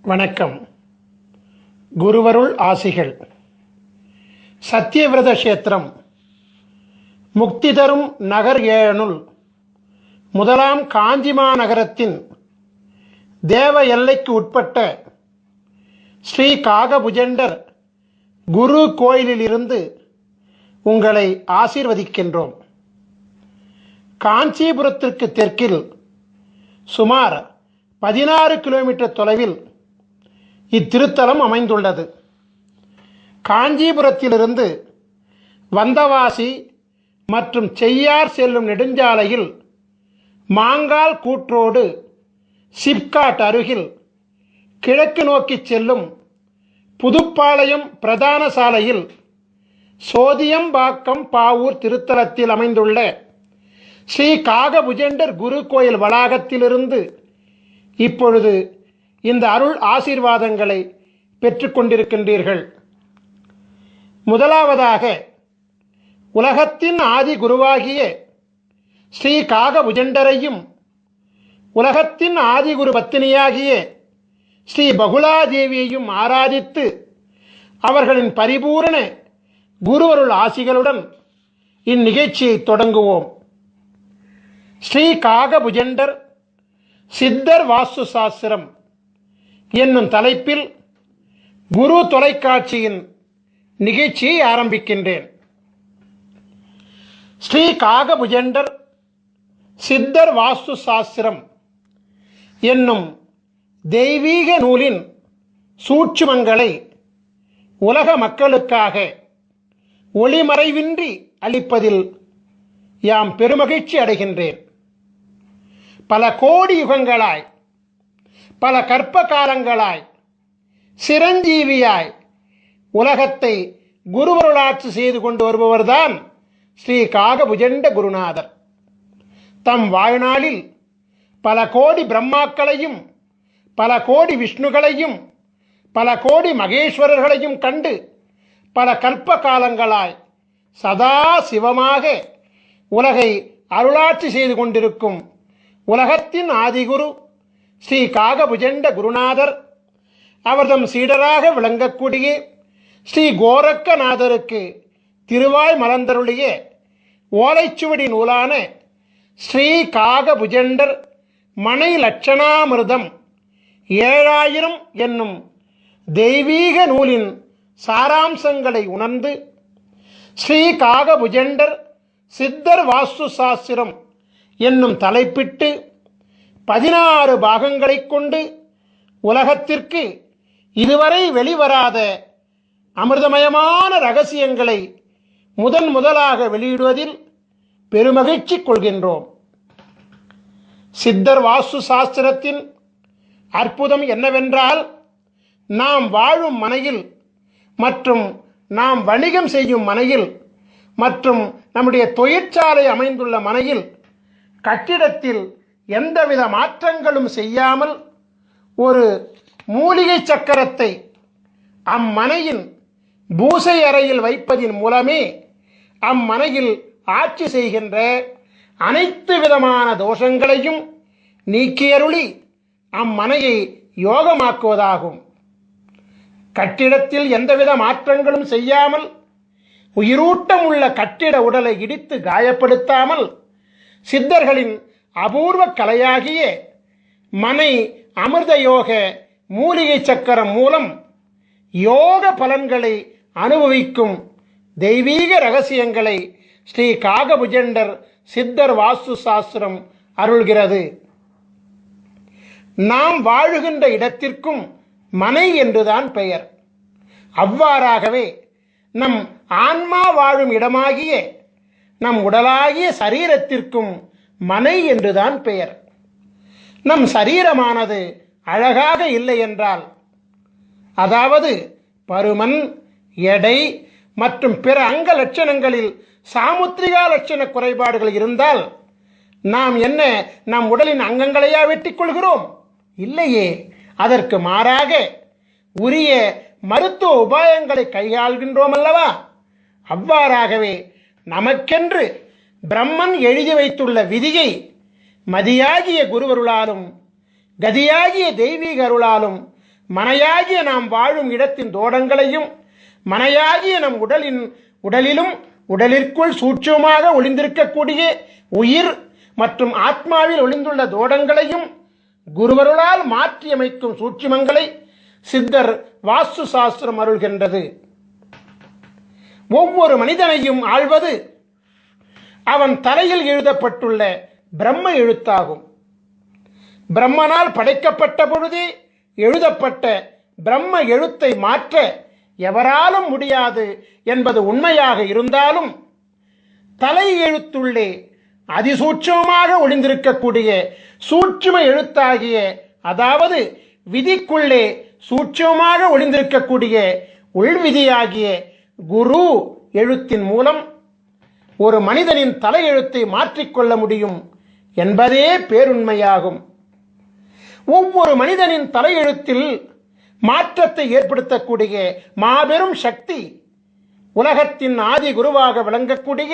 வணக்கம். குருவருள் ஆசிகள். சத்தியவிரத கஷேத்திரம் முக்தி தரும் நகர் ஏழனுள் முதலாம் காஞ்சிமா நகரத்தின் தேவ எல்லைக்கு உட்பட்ட ஸ்ரீ காகபுஜண்டர் குரு கோயிலிலிருந்து உங்களை ஆசீர்வதிக்கின்றோம். காஞ்சிபுரத்திற்கு தெற்கில் சுமார் 16 கிலோமீட்டர் தொலைவில் இத்திருத்தலம் அமைந்துள்ளது. காஞ்சிபுரத்திலிருந்து வந்தவாசி மற்றும் செய்யார் செல்லும் நெடுஞ்சாலையில் மாங்கால் கூற்றோடு சிப்காட் அருகில் கிழக்கு நோக்கி செல்லும் புதுப்பாளையம் பிரதான சாலையில் சோதியம்பாக்கம் பாவூர் திருத்தலத்தில் அமைந்துள்ள ஸ்ரீ காகபுஜண்டர் குரு கோயில் வளாகத்திலிருந்து இப்பொழுது இந்த அருள் ஆசீர்வாதங்களை பெற்றுக்கொண்டிருக்கின்றீர்கள். முதலாவதாக உலகத்தின் ஆதி குருவாகிய ஸ்ரீ காகபுஜண்டரையும் உலகத்தின் ஆதிகுரு பத்தினியாகிய ஸ்ரீ பகுலாதேவியையும் ஆராதித்து அவர்களின் பரிபூரண குருவருள் ஆசிகளுடன் இந்நிகழ்ச்சியை தொடங்குவோம். ஸ்ரீ காகபுஜண்டர் சித்தர் வாஸ்து சாஸ்திரம் என்னும் தலைப்பில் குரு தொலைக்காட்சியின் நிகழ்ச்சியை ஆரம்பிக்கின்றேன். ஸ்ரீ காகபுஜண்டர் சித்தர் வாஸ்து சாஸ்திரம் என்னும் தெய்வீக நூலின் சூட்சுமங்களை உலக மக்களுக்காக ஒளிமறைவின்றி அளிப்பதில் யாம் பெருமகிழ்ச்சி அடைகின்றேன். பல கோடி யுகங்களாய், பல கற்ப காலங்களாய், சிரஞ்சீவியாய் உலகத்தை குருவருளாட்சி செய்து கொண்டு வருபவர்தான் ஸ்ரீ காகபுஜண்ட குருநாதர். தம் வாழ்நாளில் பல கோடி பிரம்மாக்களையும் பல கோடி விஷ்ணுகளையும் பல கோடி மகேஸ்வரர்களையும் கண்டு பல கற்ப காலங்களாய் சதா சிவமாக உலகை அருளாட்சி செய்து கொண்டிருக்கும் உலகத்தின் ஆதிகுரு ஸ்ரீ காகபுஜண்ட குருநாதர் அவர்தம் சீடராக விளங்கக்கூடிய ஸ்ரீ கோரக்கநாதருக்கு திருவாய் மலர்ந்தருளிய ஓலைச்சுவடி நூலான ஸ்ரீ காகபுஜண்டர் மனை லட்சணாமிர்தம் 7000 என்னும் தெய்வீக நூலின் சாராம்சங்களை உணர்ந்து ஸ்ரீ காகபுஜண்டர் சித்தர் வாஸ்து சாஸ்திரம் என்னும் தலைப்பிட்டு 16 பாகங்களை கொண்டு உலகத்திற்கு இதுவரை வெளிவராத அமிர்தமயமான ரகசியங்களை முதலாக வெளியிடுவதில் பெருமகிழ்ச்சி கொள்கின்றோம். சித்தர் வாஸ்து சாஸ்திரத்தின் அற்புதம் என்னவென்றால், நாம் வாழும் மனையில் மற்றும் நாம் வணிகம் செய்யும் மனையில் மற்றும் நம்முடைய தொழிற்சாலை அமைந்துள்ள மனையில் கட்டிடத்தில் எந்தவித மாற்றங்களும் செய்யாமல் ஒரு மூலிகை சக்கரத்தை அம்மனையின் பூசை அறையில் வைப்பதின் மூலமே அம்மனையில் ஆட்சி செய்கின்ற அனைத்து விதமான தோஷங்களையும் நீக்கியருளி அம்மனையை யோகமாக்குவதாகும். கட்டிடத்தில் எந்தவித மாற்றங்களும் செய்யாமல் உயிரூட்டம் உள்ள கட்டிட உடலை இடித்து காயப்படுத்தாமல் சித்தர்களின் அபூர்வ கலையாகிய மனை அமிர்த யோக மூலிகை சக்கரம் மூலம் யோக பலன்களை அனுபவிக்கும் தெய்வீக ரகசியங்களை ஸ்ரீ காகபுஜண்டர் சித்தர் வாஸ்து சாஸ்திரம் அருள்கிறது. நாம் வாழுகின்ற இடத்திற்கும் மனை என்றுதான் பெயர். அவ்வாறாகவே நம் ஆன்மா வாழும் இடமாகிய நம் உடலாகிய சரீரத்திற்கும் மனை என்றுதான் பெயர். நம் சரீரமானது அழகாக இல்லை என்றால், அதாவது பருமன், எடை மற்றும் பிற அங்க லட்சணங்களில் சாமுத்திரிகா லட்சண குறைபாடுகள் இருந்தால் நாம் என்ன நம் உடலின் அங்கங்களையா வெட்டிக் கொள்கிறோம்? இல்லையே. அதற்கு மாறாக உரிய மருத்துவ உபாயங்களை கையாள்கின்றோம் அல்லவா? அவ்வாறாகவே நமக்கென்று பிரம்மன் எழுதி வைத்துள்ள விதியை மதியாகிய குருவருளாலும் கதியாகிய தெய்வீக அருளாலும் மனையாகிய நாம் வாழும் இடத்தின் தோடங்களையும் மனையாகிய நம் உடலிலும் உடலிற்குள் சூட்சமாக ஒளிந்திருக்கக்கூடிய உயிர் மற்றும் ஆத்மாவில் ஒளிந்துள்ள தோடங்களையும் குருவருளால் மாற்றியமைக்கும் சூட்சுமங்களை சித்தர் வாஸ்து சாஸ்திரம் அருள்கின்றது. ஒவ்வொரு மனிதனையும் ஆள்வது அவன் தலையில் எழுதப்பட்டுள்ள பிரம்ம எழுத்தாகும். பிரம்மனால் படைக்கப்பட்ட பொழுதே எழுதப்பட்ட பிரம்ம எழுத்தை மாற்ற எவராலும் முடியாது என்பது உண்மையாக இருந்தாலும், தலை எழுத்துள்ளே அதிசூட்சமாக ஒளிந்திருக்கக்கூடிய சூட்சும எழுத்தாகிய, அதாவது விதிக்குள்ளே சூட்சமாக ஒளிந்திருக்கக்கூடிய உள்விதியாகிய குரு எழுத்தின் மூலம் ஒரு மனிதனின் தலையெழுத்தை மாற்றிக்கொள்ள முடியும் என்பதே பேருண்மையாகும். ஒவ்வொரு மனிதனின் தலையெழுத்தில் மாற்றத்தை ஏற்படுத்தக்கூடிய மாபெரும் சக்தி உலகத்தின் ஆதி குருவாக விளங்கக்கூடிய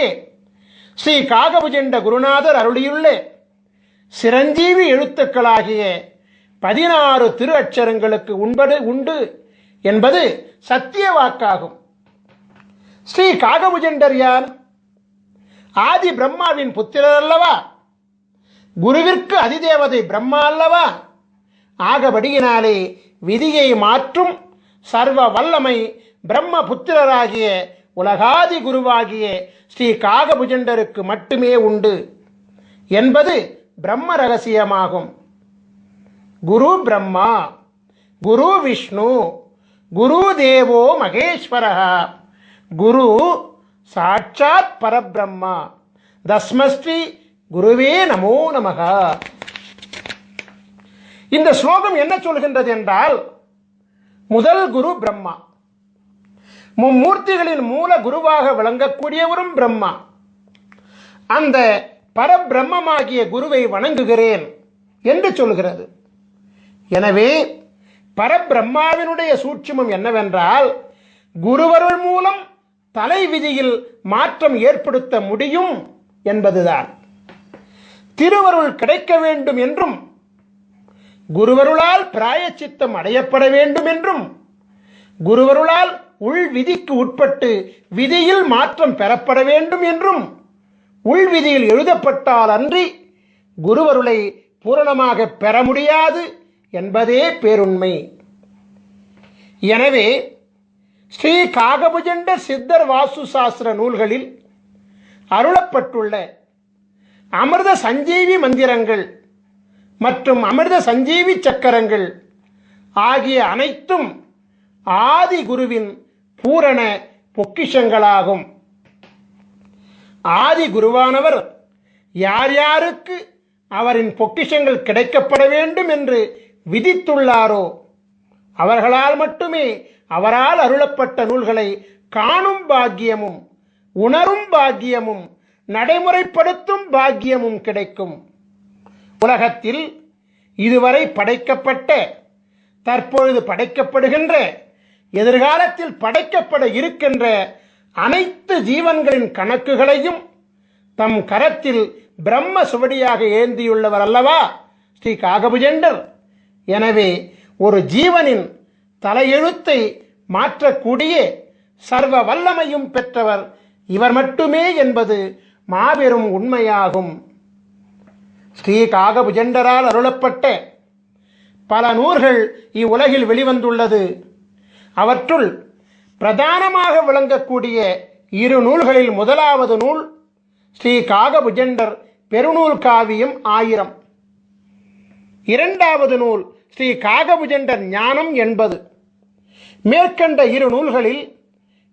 ஸ்ரீ காகபுஜண்ட குருநாதர் அருளியுள்ள சிரஞ்சீவி எழுத்துக்களாகிய 16 திரு அட்சரங்களுக்கு உண்டு என்பது சத்திய வாக்காகும். ஸ்ரீ காகபுஜண்டர் யார்? ஆதி பிரம்மாவின் புத்திரர் அல்லவா? குருவிற்கு அதிதேவதை பிரம்மா அல்லவா? ஆகபடியினாலே விதியை மாற்றும் சர்வ வல்லமை பிரம்ம புத்திரராகிய உலகாதி குருவாகிய ஸ்ரீ காகபுஜண்டருக்கு மட்டுமே உண்டு என்பது பிரம்ம ரகசியமாகும். குரு பிரம்மா, குரு விஷ்ணு, குரு தேவோ மகேஸ்வரः, குரு சாட்சாத் பரபிரம்மா, தஸ்மஸ்ரீ குருவே நமோ நமக. இந்த ஸ்லோகம் என்ன சொல்கின்றது என்றால், முதல் குரு பிரம்மா, மும்மூர்த்திகளின் மூல குருவாக விளங்கக்கூடியவரும் பிரம்மா. அந்த பரபிரம்மமாகிய குருவை வணங்குகிறேன் என்று சொல்கிறது. எனவே பரபிரம்மாவினுடைய சூட்சுமம் என்னவென்றால், குருவருள் மூலம் தலை விதியில் மாற்றம் ஏற்படுத்த முடியும் என்பதுதான். திருவருள் கிடைக்க வேண்டும் என்றும், குருவருளால் பிராயச்சித்தம் அடையப்பட வேண்டும் என்றும், குருவருளால் உள் விதிக்கு உட்பட்டு விதியில் மாற்றம் பெறப்பட வேண்டும் என்றும் உள்விதியில் எழுதப்பட்டால் அன்றி குருவருளை பூரணமாக பெற முடியாது என்பதே பேருண்மை. எனவே ஸ்ரீ காகபுஜண்ட சித்தர் வாஸ்து சாஸ்திர நூல்களில் அருளப்பட்டுள்ள அமிர்த சஞ்சீவி மந்திரங்கள் மற்றும் அமிர்த சஞ்சீவி சக்கரங்கள் ஆகிய அனைத்தும் ஆதி குருவின் பூரண பொக்கிஷங்களாகும். ஆதி குருவானவர் யார் யாருக்கு அவரின் பொக்கிஷங்கள் கிடைக்கப்பட வேண்டும் என்று விதித்துள்ளாரோ அவர்களால் மட்டுமே அவரால் அருளப்பட்ட நூல்களை காணும் பாக்கியமும் உணரும் பாக்கியமும் நடைமுறைப்படுத்தும் பாக்கியமும் கிடைக்கும். உலகத்தில் இதுவரை படைக்கப்பட்ட, தற்பொழுது படைக்கப்படுகின்ற, எதிர்காலத்தில் படைக்கப்பட இருக்கின்ற அனைத்து ஜீவன்களின் கணக்குகளையும் தம் கரத்தில் பிரம்ம சுவடியாக ஏந்தியுள்ளவர் அல்லவா ஸ்ரீ காகபுஜண்டர். எனவே ஒரு ஜீவனின் தலையெழுத்தை மாற்றக்கூடிய சர்வ வல்லமையும் பெற்றவர் இவர் மட்டுமே என்பது மாபெரும் உண்மையாகும். ஸ்ரீ காகபுஜண்டரால் அருளப்பட்ட பல நூல்கள் இவ்வுலகில் வெளிவந்துள்ளது. அவற்றுள் பிரதானமாக விளங்கக்கூடிய 2 நூல்களில் முதலாவது நூல் ஸ்ரீ காகபுஜண்டர் பெருநூல் காவியம் 1000. இரண்டாவது நூல் ஸ்ரீ காகபுஜண்டர் ஞானம் 80. மேற்கண்ட 2 நூல்களில்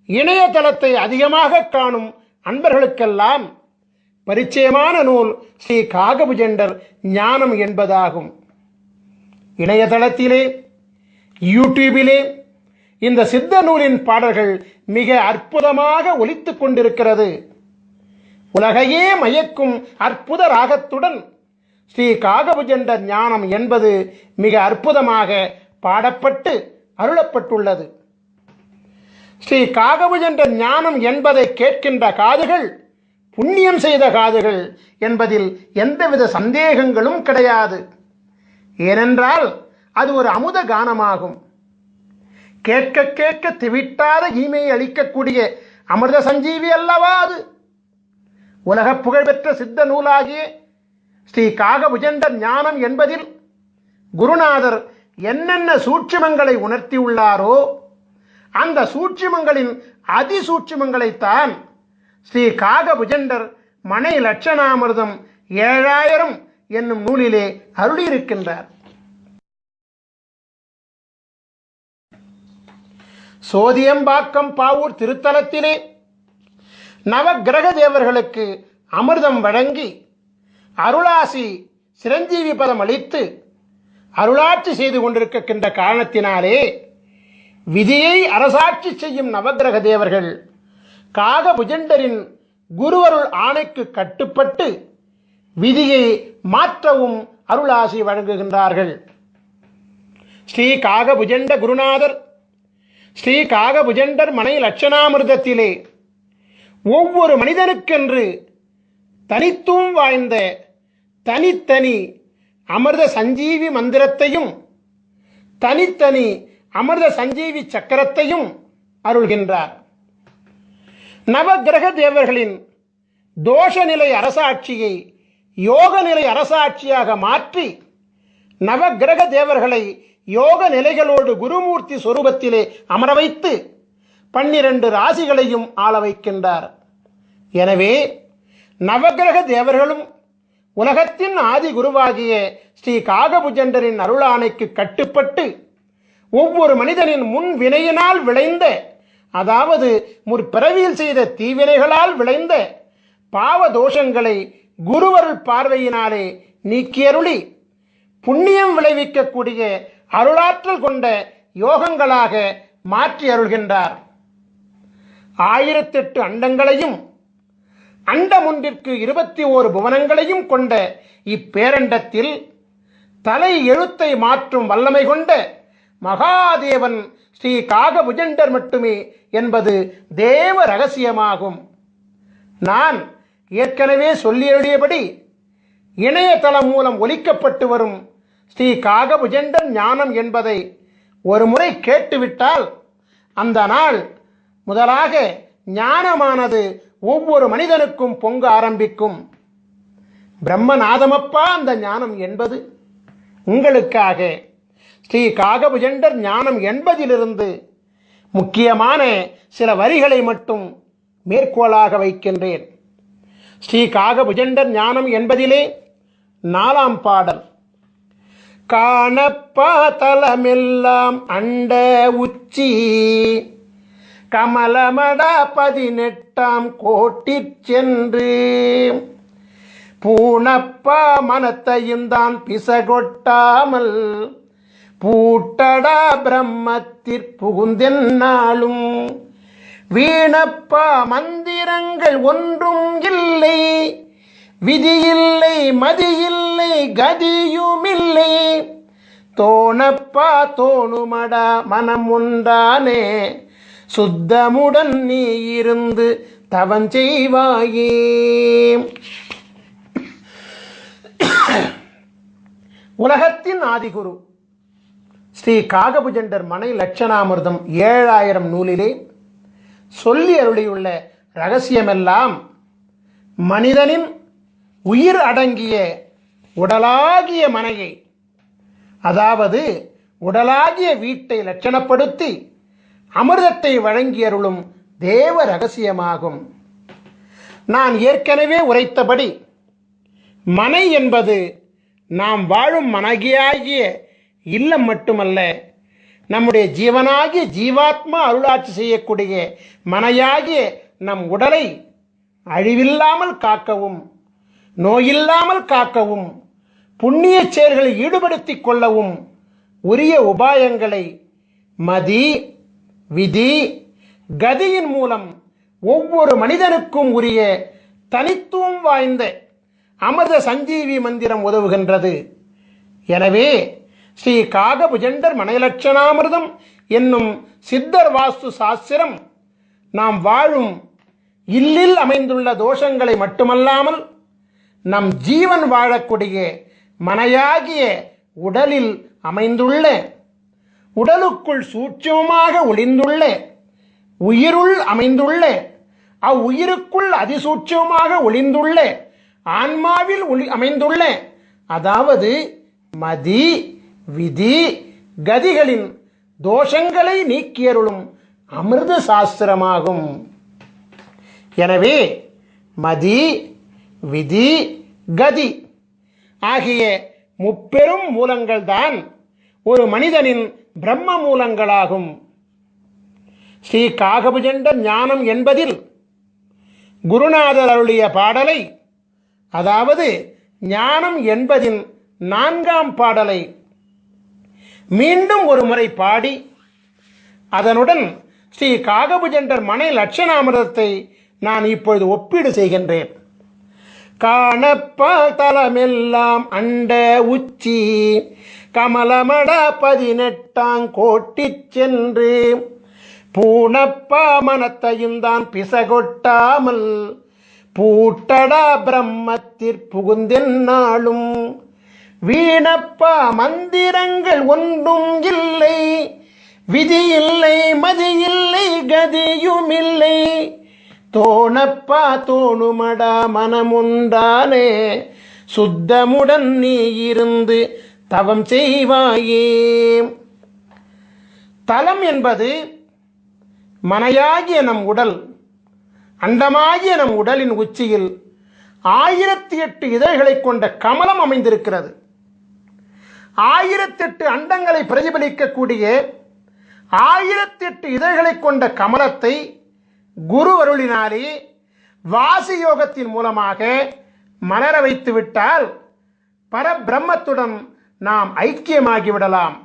இணையதளத்தை அதிகமாக காணும் அன்பர்களுக்கெல்லாம் பரிச்சயமான நூல் ஸ்ரீ காகபுஜண்டர் ஞானம் என்பதாகும். இணையதளத்திலே, யூடியூபிலே இந்த சித்த நூலின் பாடல்கள் மிக அற்புதமாக ஒலித்து கொண்டிருக்கிறது. உலகையே மயக்கும் அற்புத ராகத்துடன் ஸ்ரீ காகபுஜண்டர் ஞானம் என்பது மிக அற்புதமாக பாடப்பட்டு அருளப்பட்டுள்ளது. ஸ்ரீ காகபுஜண்டர் ஞானம் என்பதை கேட்கின்ற காதுகள் புண்ணியம் செய்த காதுகள் என்பதில் எந்தவித சந்தேகங்களும் கிடையாது. ஏனென்றால் அது ஒரு அமுத கானமாகும். கேட்க கேட்க திவிட்டாத ஈமையை அளிக்கக்கூடிய அமிர்த சஞ்சீவி அல்லவா அது. உலக புகழ்பெற்ற சித்த நூலாகிய ஸ்ரீ காகபுஜண்டர் ஞானம் என்பதில் குருநாதர் என்னென்ன சூட்சுமங்களை உணர்த்தியுள்ளாரோ அந்த சூட்சுமங்களின் அதிசூட்சுமங்களைத்தான் ஸ்ரீ காகபுஜண்டர் மனை லட்சணாமிர்தம் 7000 என்னும் நூலிலே அருளியிருக்கின்றார். சோதியம்பாக்கம் பாவூர் திருத்தலத்திலே நவக்கிரக தேவர்களுக்கு அமிர்தம் வழங்கி அருளாசி சிரஞ்சீவி பதம் அளித்து அருளாட்சி செய்து கொண்டிருக்கின்ற காரணத்தினாலே விதியை அரசாட்சி செய்யும் நவக்கிரக தேவர்கள் காகபுஜண்டரின் குருவருள் ஆணைக்கு கட்டுப்பட்டு விதியை மாற்றவும் அருளாசி வழங்குகின்றார்கள். ஸ்ரீ காகபுஜண்ட குருநாதர் ஸ்ரீ காகபுஜண்டர் மனை லட்சணாமிர்தத்திலே ஒவ்வொரு மனிதனுக்கென்று தனித்துவம் வாய்ந்த தனித்தனி அமிர்த சஞ்சீவி மந்திரத்தையும் தனித்தனி அமிர்த சஞ்சீவி சக்கரத்தையும் அருள்கின்றார். நவக்கிரக தேவர்களின் தோஷநிலை அரசாட்சியை யோக நிலை அரசாட்சியாக மாற்றி நவக்கிரக தேவர்களை யோக நிலைகளோடு குருமூர்த்தி சொரூபத்திலே அமர வைத்து 12 ராசிகளையும் ஆள வைக்கின்றார். எனவே நவக்கிரக தேவர்களும் உலகத்தின் ஆதி குருவாகிய ஸ்ரீ காகபுஜண்டரின் அருளாணைக்கு கட்டுப்பட்டு ஒவ்வொரு மனிதனின் முன் வினையினால் விளைந்த, அதாவது முற்பிறவியில் செய்த தீவினைகளால் விளைந்த பாவ தோஷங்களை குருவருள் பார்வையினாலே நீக்கியருளி புண்ணியம் விளைவிக்கக்கூடிய அருளாற்றல் கொண்ட யோகங்களாக மாற்றி அருள்கின்றார். 1008 அண்டங்களையும் அண்டம் ஒன்றிற்கு 21 புவனங்களையும் கொண்ட இப்பேரண்டத்தில் தலை எழுத்தை மாற்றும் வல்லமை கொண்ட மகாதேவன் ஸ்ரீ காகபுஜண்டர் மட்டுமே என்பது தேவ ரகசியமாகும். நான் ஏற்கனவே சொல்லியபடி இணையதளம் மூலம் ஒலிக்கப்பட்டு வரும் ஸ்ரீ காகபுஜண்டர் ஞானம் என்பதை ஒரு முறை கேட்டுவிட்டால் அந்த நாள் முதலாக ஞானமானது ஒவ்வொரு மனிதனுக்கும் பொங்க ஆரம்பிக்கும். பிரம்மநாதமப்பா அந்த ஞானம் என்பது. உங்களுக்காக ஸ்ரீ காகபுஜண்டர் ஞானம் என்பதிலிருந்து முக்கியமான சில வரிகளை மட்டும் மேற்கோளாக வைக்கின்றேன். ஸ்ரீ காகபுஜண்டர் ஞானம் என்பதிலே 4ஆம் பாடல். காணப்பா தலமெல்லாம் அண்ட உச்சி கமலமடா 18ஆம் கோட்டிற் சென்று பூணப்பா மனத்தையும் தான் பிசகொட்டாமல் பூட்டடா பிரம்மத்திற் புகுந்தென்னாலும் வீணப்பா மந்திரங்கள் ஒன்றும் இல்லை, விதியில்லை மதியில்லை கதியுமில்லை, தோணப்பா தோணுமடா மனம் ஒன்றானே சுத்தமுடன் நீ இருந்து தவஞ்செய்வாயே. உலகத்தின் ஆதிகுரு ஸ்ரீ காகபுஜண்டர் மனை லட்சணாமிர்தம் 7000 நூலிலே சொல்லி அருளியுள்ள இரகசியமெல்லாம் மனிதனின் உயிர் அடங்கிய உடலாகிய மனையை, அதாவது உடலாகிய வீட்டை லட்சணப்படுத்தி அமிர்தத்தை வழங்கி அருளும் தேவ ரகசியமாகும். நான் ஏற்கனவே உரைத்தபடி மனை என்பது நாம் வாழும் மனகியாகிய இல்லம் மட்டுமல்ல, நம்முடைய ஜீவனாகிய ஜீவாத்மா அருளாட்சி செய்யக்கூடிய மனையாகிய நம் உடலை அழிவில்லாமல் காக்கவும் நோயில்லாமல் காக்கவும் புண்ணிய செயல்களை ஈடுபடுத்திக் கொள்ளவும் உரிய உபாயங்களை மதி விதி கதியின் மூலம் ஒவ்வொரு மனிதனுக்கும் உரிய தனித்துவம் வாய்ந்த அமிர்த சஞ்சீவி மந்திரம் உதவுகின்றது. எனவே ஸ்ரீ காகபுஜண்டர் மனைலட்சணாமிர்தம் என்னும் சித்தர் வாஸ்து சாஸ்திரம் நாம் வாழும் இல்லில் அமைந்துள்ள தோஷங்களை மட்டுமல்லாமல் நம் ஜீவன் வாழக்கூடிய மனையாகிய உடலில் அமைந்துள்ள உடலுக்குள் சூட்சமமாக ஒளிந்துள்ள உயிருள் அமைந்துள்ள அவ்வுயிருக்குள் அதிசூட்சமாக ஒளிந்துள்ள ஆன்மாவில் அமைந்துள்ள அதாவது மதி விதி கதிகளின் தோஷங்களை நீக்கியருளும் அமிர்த சாஸ்திரமாகும். எனவே மதி விதி கதி ஆகிய முப்பெரும் மூலங்கள் தான் ஒரு மனிதனின் பிரம்ம மூலங்களாகும். ஸ்ரீ காகபுஜண்ட ஞானம் என்பதில் குருநாதர் அருளிய பாடலை, அதாவது ஞானம் என்பதின் 4ஆம் பாடலை மீண்டும் ஒரு முறை பாடி அதனுடன் ஸ்ரீ காகபுஜண்டர் மனை லட்சணாமிரதத்தை நான் இப்பொழுது ஒப்பீடு செய்கின்றேன். காணப்பால் தலமெல்லாம் அண்ட உச்சி கமலமட 18 கோட்டி சென்று பூணப்பா மனத்தையும் தான் பிசகொட்டாமல் பூட்டடா பிரம்மத்திற்புகுந்தென்னாலும் வீணப்பா மந்திரங்கள் ஒன்றும் இல்லை, விதி இல்லை, மதி இல்லை, கதியும் இல்லை, தோணப்பா தோணுமடா மனமுண்டானே சுத்தமுடன் நீ இருந்து தவம் செய்வாயே. தலம் என்பது மனையாகிய நம் உடல், அண்டமாகிய நம் உடலின் உச்சியில் 1008 இதழ்களை கொண்ட கமலம் அமைந்திருக்கிறது. 1008 அண்டங்களை பிரதிபலிக்கக்கூடிய 1008 இதழ்களை கொண்ட கமலத்தை குரு அருளினாலே வாசி யோகத்தின் மூலமாக மலர வைத்து விட்டால் பரபிரம்மத்துடன் நாம் ஐக்கியமாகிவிடலாம்.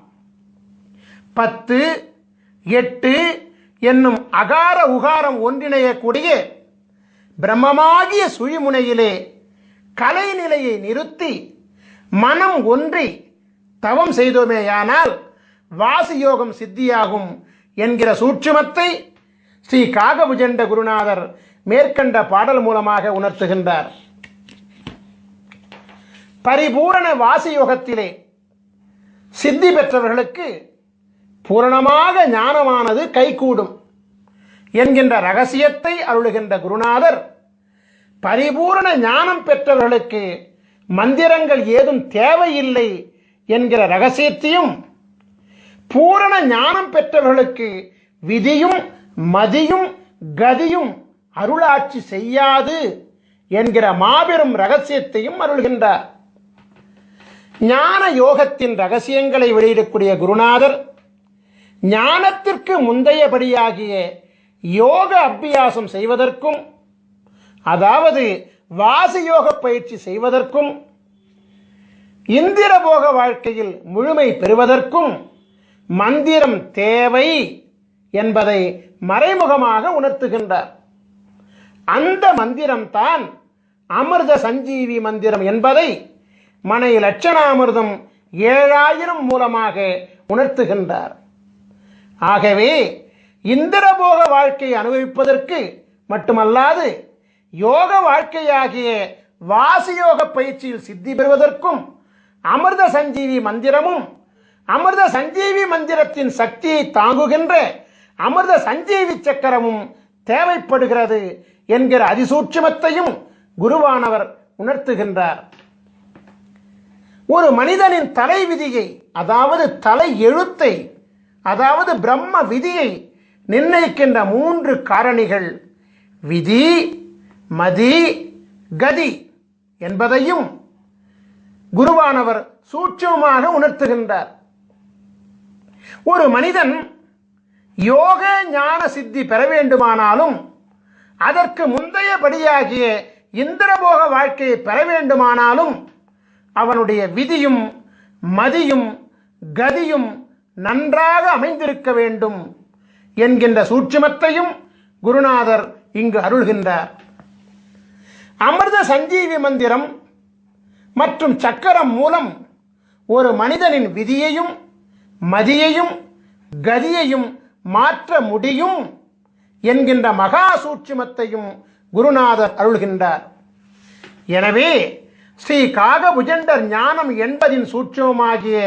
10, 8 என்னும் அகார உகாரம் ஒன்றிணையக்கூடிய பிரம்மமாகிய சுழிமுனையிலே கலை நிலையை நிறுத்தி மனம் ஒன்றி தவம் செய்தோமேயானால் வாசியோகம் சித்தியாகும் என்கிற சூட்சுமத்தை ஸ்ரீ காகபுஜண்ட குருநாதர் மேற்கண்ட பாடல் மூலமாக உணர்த்துகின்றார். பரிபூரண வாசியோகத்திலே சித்தி பெற்றவர்களுக்கு பூரணமாக ஞானமானது கைகூடும் என்கின்ற ரகசியத்தை அருளுகின்ற குருநாதர் பரிபூரண ஞானம் பெற்றவர்களுக்கு மந்திரங்கள் ஏதும் தேவையில்லை என்கிற ரகசியத்தையும், பூரண ஞானம் பெற்றவர்களுக்கு விதியும் மதியும் கதியும் அருளாட்சி செய்யாது என்கிற மாபெரும் ரகசியத்தையும் அருள்கின்றார். ஞான யோகத்தின் ரகசியங்களை வெளியிடக்கூடிய குருநாதர் ஞானத்திற்கு முந்தையபடியாகிய யோக அபியாசம் செய்வதற்கும், அதாவது வாசியோக பயிற்சி செய்வதற்கும், இந்திரபோக வாழ்க்கையில் முழுமை பெறுவதற்கும் மந்திரம் தேவை என்பதை மறைமுகமாக உணர்த்துகின்றார். அந்த மந்திரம்தான் அமிர்த சஞ்சீவி மந்திரம் என்பதை மனை லட்சணாமிர்தம் 7000 மூலமாக உணர்த்துகின்றார். ஆகவே இந்திரபோக வாழ்க்கையை அனுபவிப்பதற்கு மட்டுமல்லாது யோக வாழ்க்கையாகிய வாசியோக பயிற்சியில் சித்தி பெறுவதற்கும் அமிர்த சஞ்சீவி மந்திரமும், அமிர்த சஞ்சீவி மந்திரத்தின் சக்தியை தாங்குகின்ற அமிர்த சஞ்சீவி சக்கரமும் தேவைப்படுகிறது என்கிற அதிசூட்சுமத்தையும் குருவானவர் உணர்த்துகின்றார். ஒரு மனிதனின் தலை விதியை, அதாவது தலை எழுத்தை, அதாவது பிரம்ம விதியை நிர்ணயிக்கின்ற 3 காரணிகள் விதி, மதி, கதி என்பதையும் குருவானவர் சூட்சமாக உணர்த்துகின்றார். ஒரு மனிதன் யோக ஞான சித்தி பெற வேண்டுமானாலும், அதற்கு முந்தையபடியாகிய இந்திரபோக வாழ்க்கையை பெற வேண்டுமானாலும் அவனுடைய விதியும் மதியும் கதியும் நன்றாக அமைந்திருக்க வேண்டும் என்கின்ற சூட்சுமத்தையும் குருநாதர் இங்கு அருள்கின்றார். அமிர்த சஞ்சீவி மந்திரம் மற்றும் சக்கரம் மூலம் ஒரு மனிதனின் விதியையும் மதியையும் கதியையும் மாற்ற முடியும் என்கின்ற மகா சூட்சுமத்தையும் குருநாதர் அருள்கின்றார். எனவே ஸ்ரீ காகபுஜண்டர் ஞானம் என்பதின் சூட்சுமமாகிய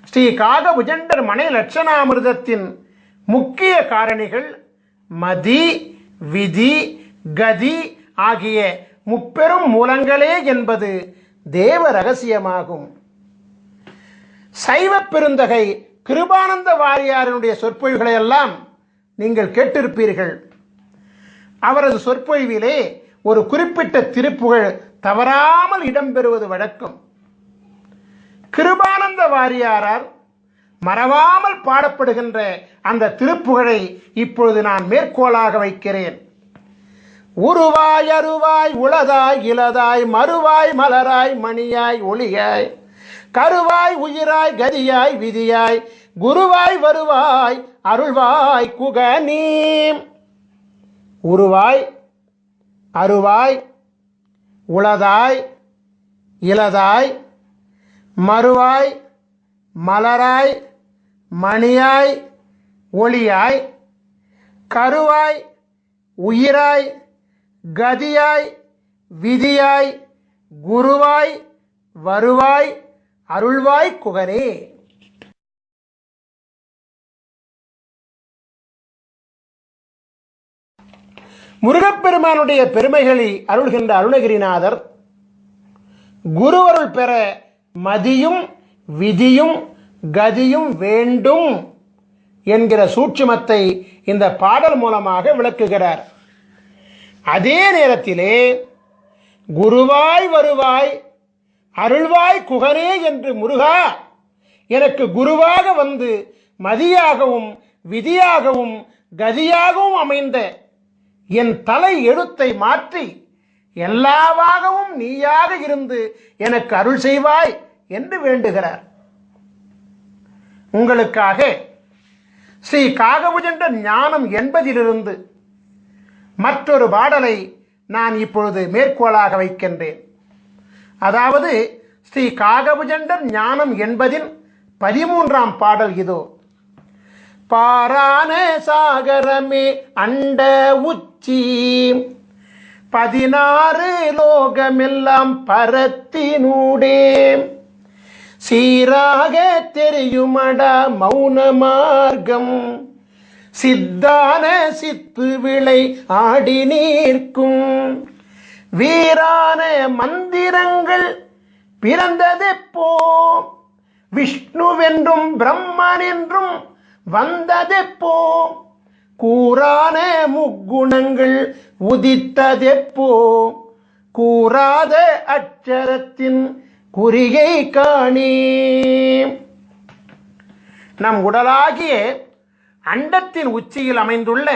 ஸ்ரீ காகபுஜண்டர் மனை லட்சணாமிர்தத்தின் முக்கிய காரணிகள் மதி, விதி, கதி ஆகிய முப்பெரும் மூலங்களே என்பது தேவ ரகசியமாகும். சைவ பெருந்தகை கிருபானந்த வாரியாரினுடைய சொற்பொழிவுகளை எல்லாம் நீங்கள் கேட்டிருப்பீர்கள். அவரது சொற்பொழிவிலே ஒரு குறிப்பிட்ட திருப்புகழ் தவறாமல் இடம்பெறுவது வழக்கம். கிருபானந்த வாரியாரால் மறவாமல் பாடப்படுகின்ற அந்த திருப்புகழை இப்பொழுது நான் மேற்கோளாக வைக்கிறேன். உருவாய் அருவாய் உளதாய் இலதாய் மறுவாய் மலராய் மணியாய் ஒளியாய் கருவாய் உயிராய் கதியாய் விதியாய் குருவாய் வருவாய் அருள்வாய் குகனீ. உருவாய் அருவாய் உளதாய் இலதாய் மறுவாய் மலராய் மணியாய் ஒளியாய் கருவாய் உயிராய் கதியாய் விதியாய் குருவாய் வருவாய் அருள்வாய் குகனே. முருகப்பெருமானுடைய பெருமைகளை அருள்கின்ற அருணகிரிநாதர் குருவருள் பெற மதியும் விதியும் கதியும் வேண்டும் என்கிற சூட்சுமத்தை இந்த பாடல் மூலமாக விளக்குகிறார். அதே நேரத்திலே குருவாய் வருவாய் அருள்வாய் குகனே என்று முருகா எனக்கு குருவாக வந்து மதியாகவும் விதியாகவும் கதியாகவும் அமைந்த என் தலை எழுத்தை மாற்றி எல்லாவாகவும் நீயாக இருந்து எனக்கு அருள் செய்வாய் என்று வேண்டுகிறார். உங்களுக்காக ஸ்ரீ காகபுஜண்ட ஞானம் என்பதிலிருந்து மற்றொரு பாடலை நான் இப்பொழுது மேற்கோளாக வைக்கின்றேன். அதாவது ஸ்ரீ காகபுஜண்டர் ஞானம் என்பதின் 13ஆம் பாடல் இதோ. பாரான சாகரமே அண்ட உச்சி 16 லோகமெல்லாம் பரத்தினூடே சீராக தெரியுமடா மௌன மார்க்கம் சித்தான சித்து விளை ஆடி நீர்க்கும் வீரான மந்திரங்கள் பிறந்ததெப்போ விஷ்ணுவென்றும் பிரம்மன் என்றும் வந்ததெப்போ கூறான முக்குணங்கள் உதித்ததெப்போ கூறாத அட்சரத்தின் குறிகை காணே. நம் உடலாகிய அண்டத்தின் உச்சியில் அமைந்துள்ள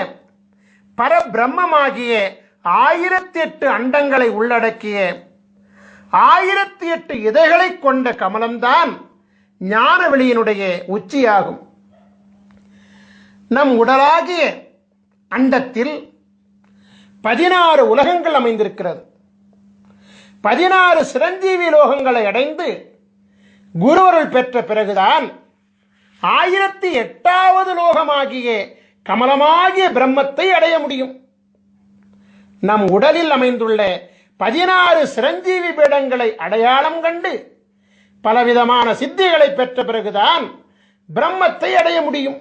பரபிரம்மமாகிய 1008 அண்டங்களை உள்ளடக்கிய 1008 இதழ்களை கொண்ட கமலம்தான் ஞானவெளியினுடைய உச்சியாகும். நம் உடலாகிய அண்டத்தில் 16 உலகங்கள் அமைந்திருக்கிறது. 16 சிரஞ்சீவி லோகங்களை அடைந்து குருவருள் பெற்ற பிறகுதான் 1008வது லோகமாகிய கமலமாகிய பிரம்மத்தை அடைய முடியும். நம் உடலில் அமைந்துள்ள 16 சிரஞ்சீவி பீடங்களை அடையாளம் கண்டு பலவிதமான சித்திகளை பெற்ற பிறகுதான் பிரம்மத்தை அடைய முடியும்.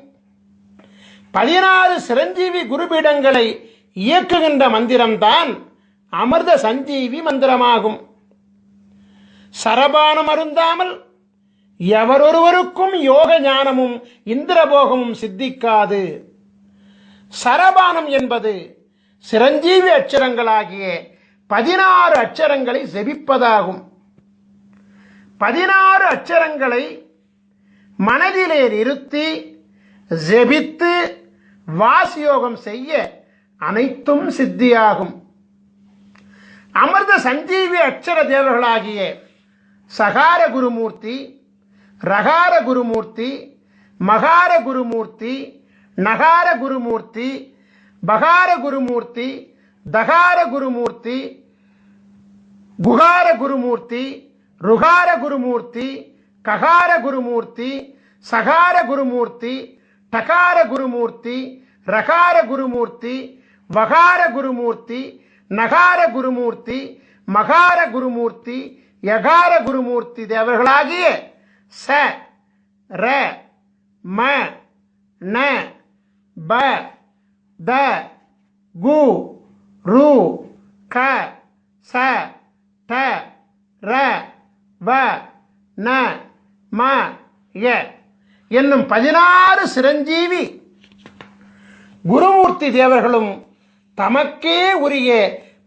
16 சிரஞ்சீவி குருபீடங்களை இயக்குகின்ற மந்திரம்தான் அமிர்த சஞ்சீவி மந்திரமாகும். சரபானம் அருந்தாமல் எவரொருவருக்கும் யோக ஞானமும் இந்திரபோகமும் சித்திக்காது. சரபானம் என்பது சிரஞ்சீவி அட்சரங்களாகிய 16 அட்சரங்களை ஜெபிப்பதாகும். 16 அட்சரங்களை மனதிலே நிறுத்தி ஜெபித்து வாசியோகம் செய்ய அனைத்தும் சித்தியாகும். அமிர்த சஞ்சீவி அட்சர தேவர்களாகிய சகார குருமூர்த்தி, ரகார குருமூர்த்தி, மகார குருமூர்த்தி, நகார குருமூர்த்தி, பகார குருமூர்த்தி, தகார குருமூர்த்தி, குகார குருமூர்த்தி, ருகார குருமூர்த்தி, ககார குருமூர்த்தி, சகார குருமூர்த்தி, டகார குருமூர்த்தி, ரகார குருமூர்த்தி, வகார குருமூர்த்தி, நகார குருமூர்த்தி, மகார குருமூர்த்தி, யகார குருமூர்த்தி தேவர்களாகிய ச ர ம ந ப த கு ரு க ச ட ர வ ந ம ய என்னும் 16 சிரஞ்சீவி குருமூர்த்தி தேவர்களும் தமக்கே உரிய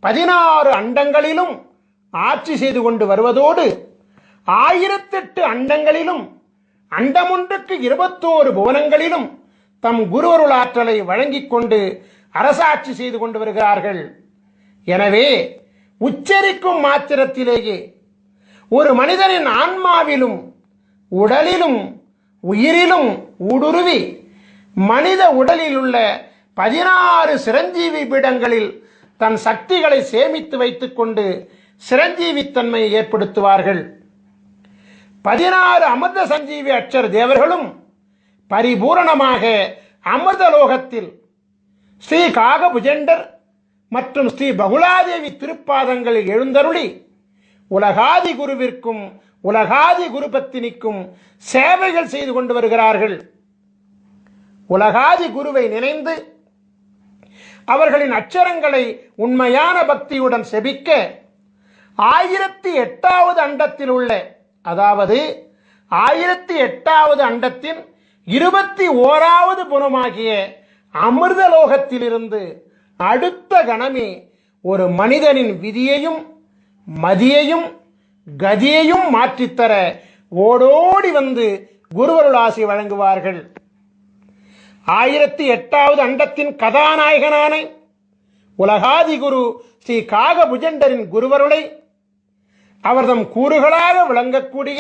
16 அண்டங்களிலும் ஆட்சி செய்து கொண்டு வருவதோடு 1008 அண்டங்களிலும் அண்டமொன்றுக்கு 21 புவனங்களிலும் தம் குருவருள் ஆற்றலை வழங்கிக் கொண்டு அரசாட்சி செய்து கொண்டு வருகிறார்கள். எனவே உச்சரிக்கும் மாத்திரத்திலேயே ஒரு மனிதனின் ஆன்மாவிலும் உடலிலும் உயிரிலும் ஊடுருவி மனித உடலில் உள்ள 16 சிரஞ்சீவி பீடங்களில் தன் சக்திகளை சேமித்து வைத்துக் கொண்டு சிரஞ்சீவித்தன்மையை ஏற்படுத்துவார்கள். 16 அமிர்த சஞ்சீவி அட்சர தேவர்களும் பரிபூரணமாக அமிர்தலோகத்தில் ஸ்ரீ காகபுஜண்டர் மற்றும் ஸ்ரீ பகுலாதேவி திருப்பாதங்களில் எழுந்தருளி உலகாதி குருவிற்கும் உலகாதி குருபத்தினிக்கும் சேவைகள் செய்து கொண்டு வருகிறார்கள். உலகாதி குருவை நினைந்து அவர்களின் அச்சரங்களை உண்மையான பக்தியுடன் செபிக்க 1008வது அண்டத்தில் உள்ள, அதாவது 1008வது அண்டத்தின் 21வது புனமாகிய அமிர்தலோகத்திலிருந்து அடுத்த கணமே ஒரு மனிதனின் விதியையும் மதியையும் கதியையும் மாற்றித்தர ஓடோடி வந்து குருவருள் ஆசி வழங்குவார்கள். 1008வது அண்டத்தின் கதாநாயகனான உலகாதி குரு ஸ்ரீ காகபுஜண்டரின் குருவருளை அவர்தம் கூறுகளாக விளங்கக்கூடிய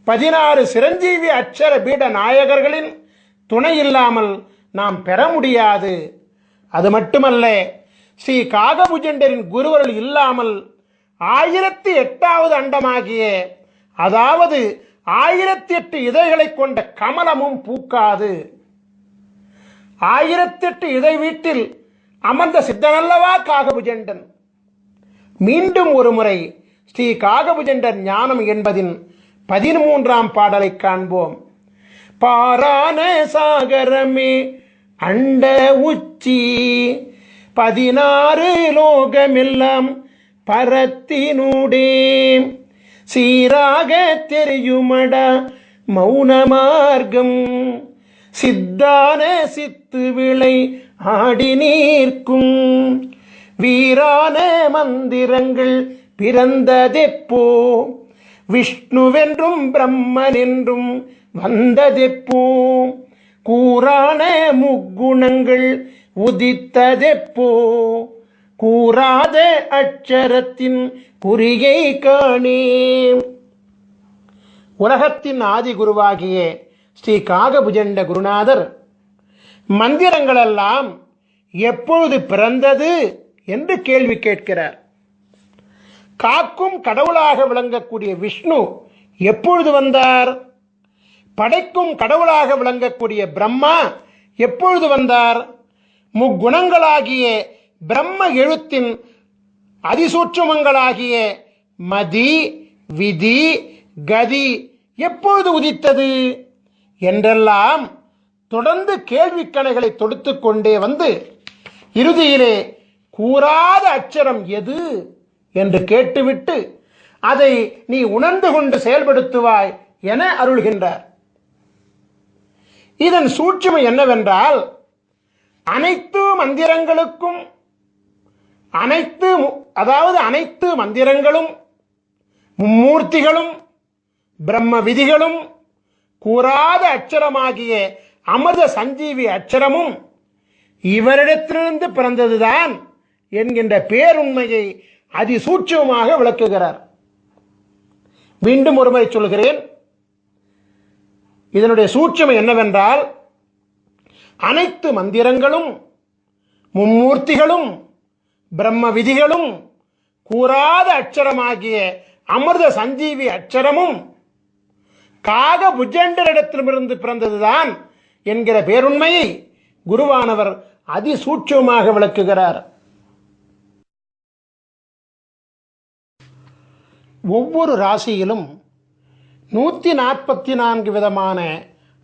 16 சிரஞ்சீவி அட்சர பீட நாயகர்களின் துணை இல்லாமல் நாம் பெற முடியாது. அது மட்டுமல்ல, ஸ்ரீ காகபுஜண்டரின் குருவருள் இல்லாமல் 1008வது அண்டமாகிய, அதாவது 1008 இதழ்களை கொண்ட கமலமும் பூக்காது. 1008 இதழ் வீட்டில் அமர்ந்த சித்தனல்லவா காகபுஜண்டன். மீண்டும் ஒரு முறை ஸ்ரீ காகபுஜண்டர் ஞானம் என்பதின் 13ஆம் பாடலை காண்போம். பாரான சாகரமே அண்ட உச்சி 16 லோகமெல்லாம் பரத்தினூடே சீராக தெரியுமடா மௌன மார்க்கம் சித்தான சித்து விளை ஆடி நீர்க்கும் வீரான மந்திரங்கள் பிறந்ததெப்போ விஷ்ணுவென்றும் பிரம்மனென்றும் வந்ததெப்போ கூறான முக்குணங்கள் உதித்ததெப்போ கூறாத அட்சரத்தின் குறியை காணே. உலகத்தின் ஆதி குருவாகிய ஸ்ரீ காகபுஜண்ட குருநாதர் மந்திரங்களெல்லாம் எப்பொழுது பிறந்தது என்று கேள்வி கேட்கிறார். காக்கும் கடவுளாக விளங்கக்கூடிய விஷ்ணு எப்பொழுது வந்தார்? படைக்கும் கடவுளாக விளங்கக்கூடிய பிரம்மா எப்பொழுது வந்தார்? முக்குணங்களாகிய பிரம்ம எழுத்தின் அதிசூட்சுமங்களாகிய மதி விதி கதி எப்பொழுது உதித்தது என்றெல்லாம் தொடர்ந்து கேள்விக்கணைகளை தொடுத்து கொண்டே வந்து இறுதியிலே கூறாத அட்சரம் எது என்று கேட்டுவிட்டு அதை நீ உணர்ந்து கொண்டு செயல்படுத்துவாய் என அருள்கின்றார். இதன் சூட்சுமை என்னவென்றால், அனைத்து மந்திரங்களுக்கும் அனைத்து மந்திரங்களும் மும்மூர்த்திகளும் பிரம்ம விதிகளும் கூறாத அட்சரமாகிய அமிர்த சஞ்சீவி அட்சரமும் இவரிடத்திலிருந்து பிறந்ததுதான் என்கின்ற பேருண்மையை அதிசூட்சமாக விளக்குகிறார். மீண்டும் ஒருமுறை சொல்கிறேன். இதனுடைய சூட்சுமை என்னவென்றால், அனைத்து மந்திரங்களும் மும்மூர்த்திகளும் பிரம்ம விதிகளும் கூறாத அட்சரமாகிய அமிர்த சஞ்சீவி அட்சரமும் காகபுஜண்டரிடத்திலிருந்து பிறந்ததுதான் என்கிற பேருண்மையை குருவானவர் அதிசூட்சமாக விளக்குகிறார். ஒவ்வொரு ராசியிலும் 144 விதமான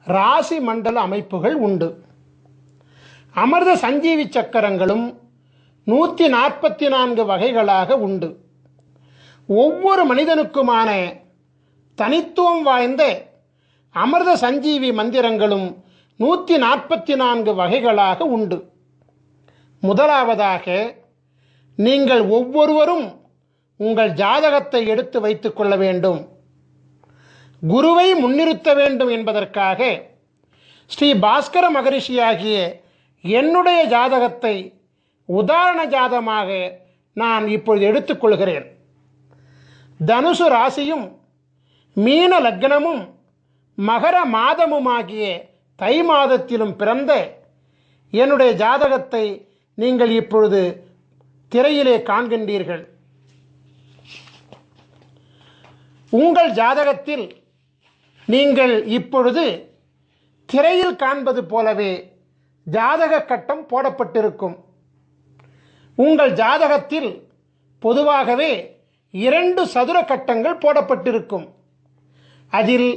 ராசி மண்டல அமைப்புகள் உண்டு. அமிர்த சஞ்சீவி சக்கரங்களும் 144 வகைகளாக உண்டு. ஒவ்வொரு மனிதனுக்குமான தனித்துவம் வாய்ந்த அமிர்த சஞ்சீவி மந்திரங்களும் 144 வகைகளாக உண்டு. முதலாவதாக, நீங்கள் ஒவ்வொருவரும் உங்கள் ஜாதகத்தை எடுத்து வைத்துக் கொள்ள வேண்டும். குருவை முன்னிறுத்த வேண்டும் என்பதற்காக ஸ்ரீ பாஸ்கர மகரிஷியாகிய என்னுடைய ஜாதகத்தை உதாரண ஜாதகமாக நான் இப்பொழுது எடுத்துக்கொள்கிறேன். தனுசு ராசியும் மீன லக்னமும் மகர மாதமுமாகிய தை மாதத்திலும் பிறந்த என்னுடைய ஜாதகத்தை நீங்கள் இப்பொழுது திரையிலே காண்கின்றீர்கள். உங்கள் ஜாதகத்தில் நீங்கள் இப்பொழுது திரையில் காண்பது போலவே ஜாதக கட்டம் போடப்பட்டிருக்கும். உங்கள் ஜாதகத்தில் பொதுவாகவே 2 சதுர கட்டங்கள் போடப்பட்டிருக்கும். அதில்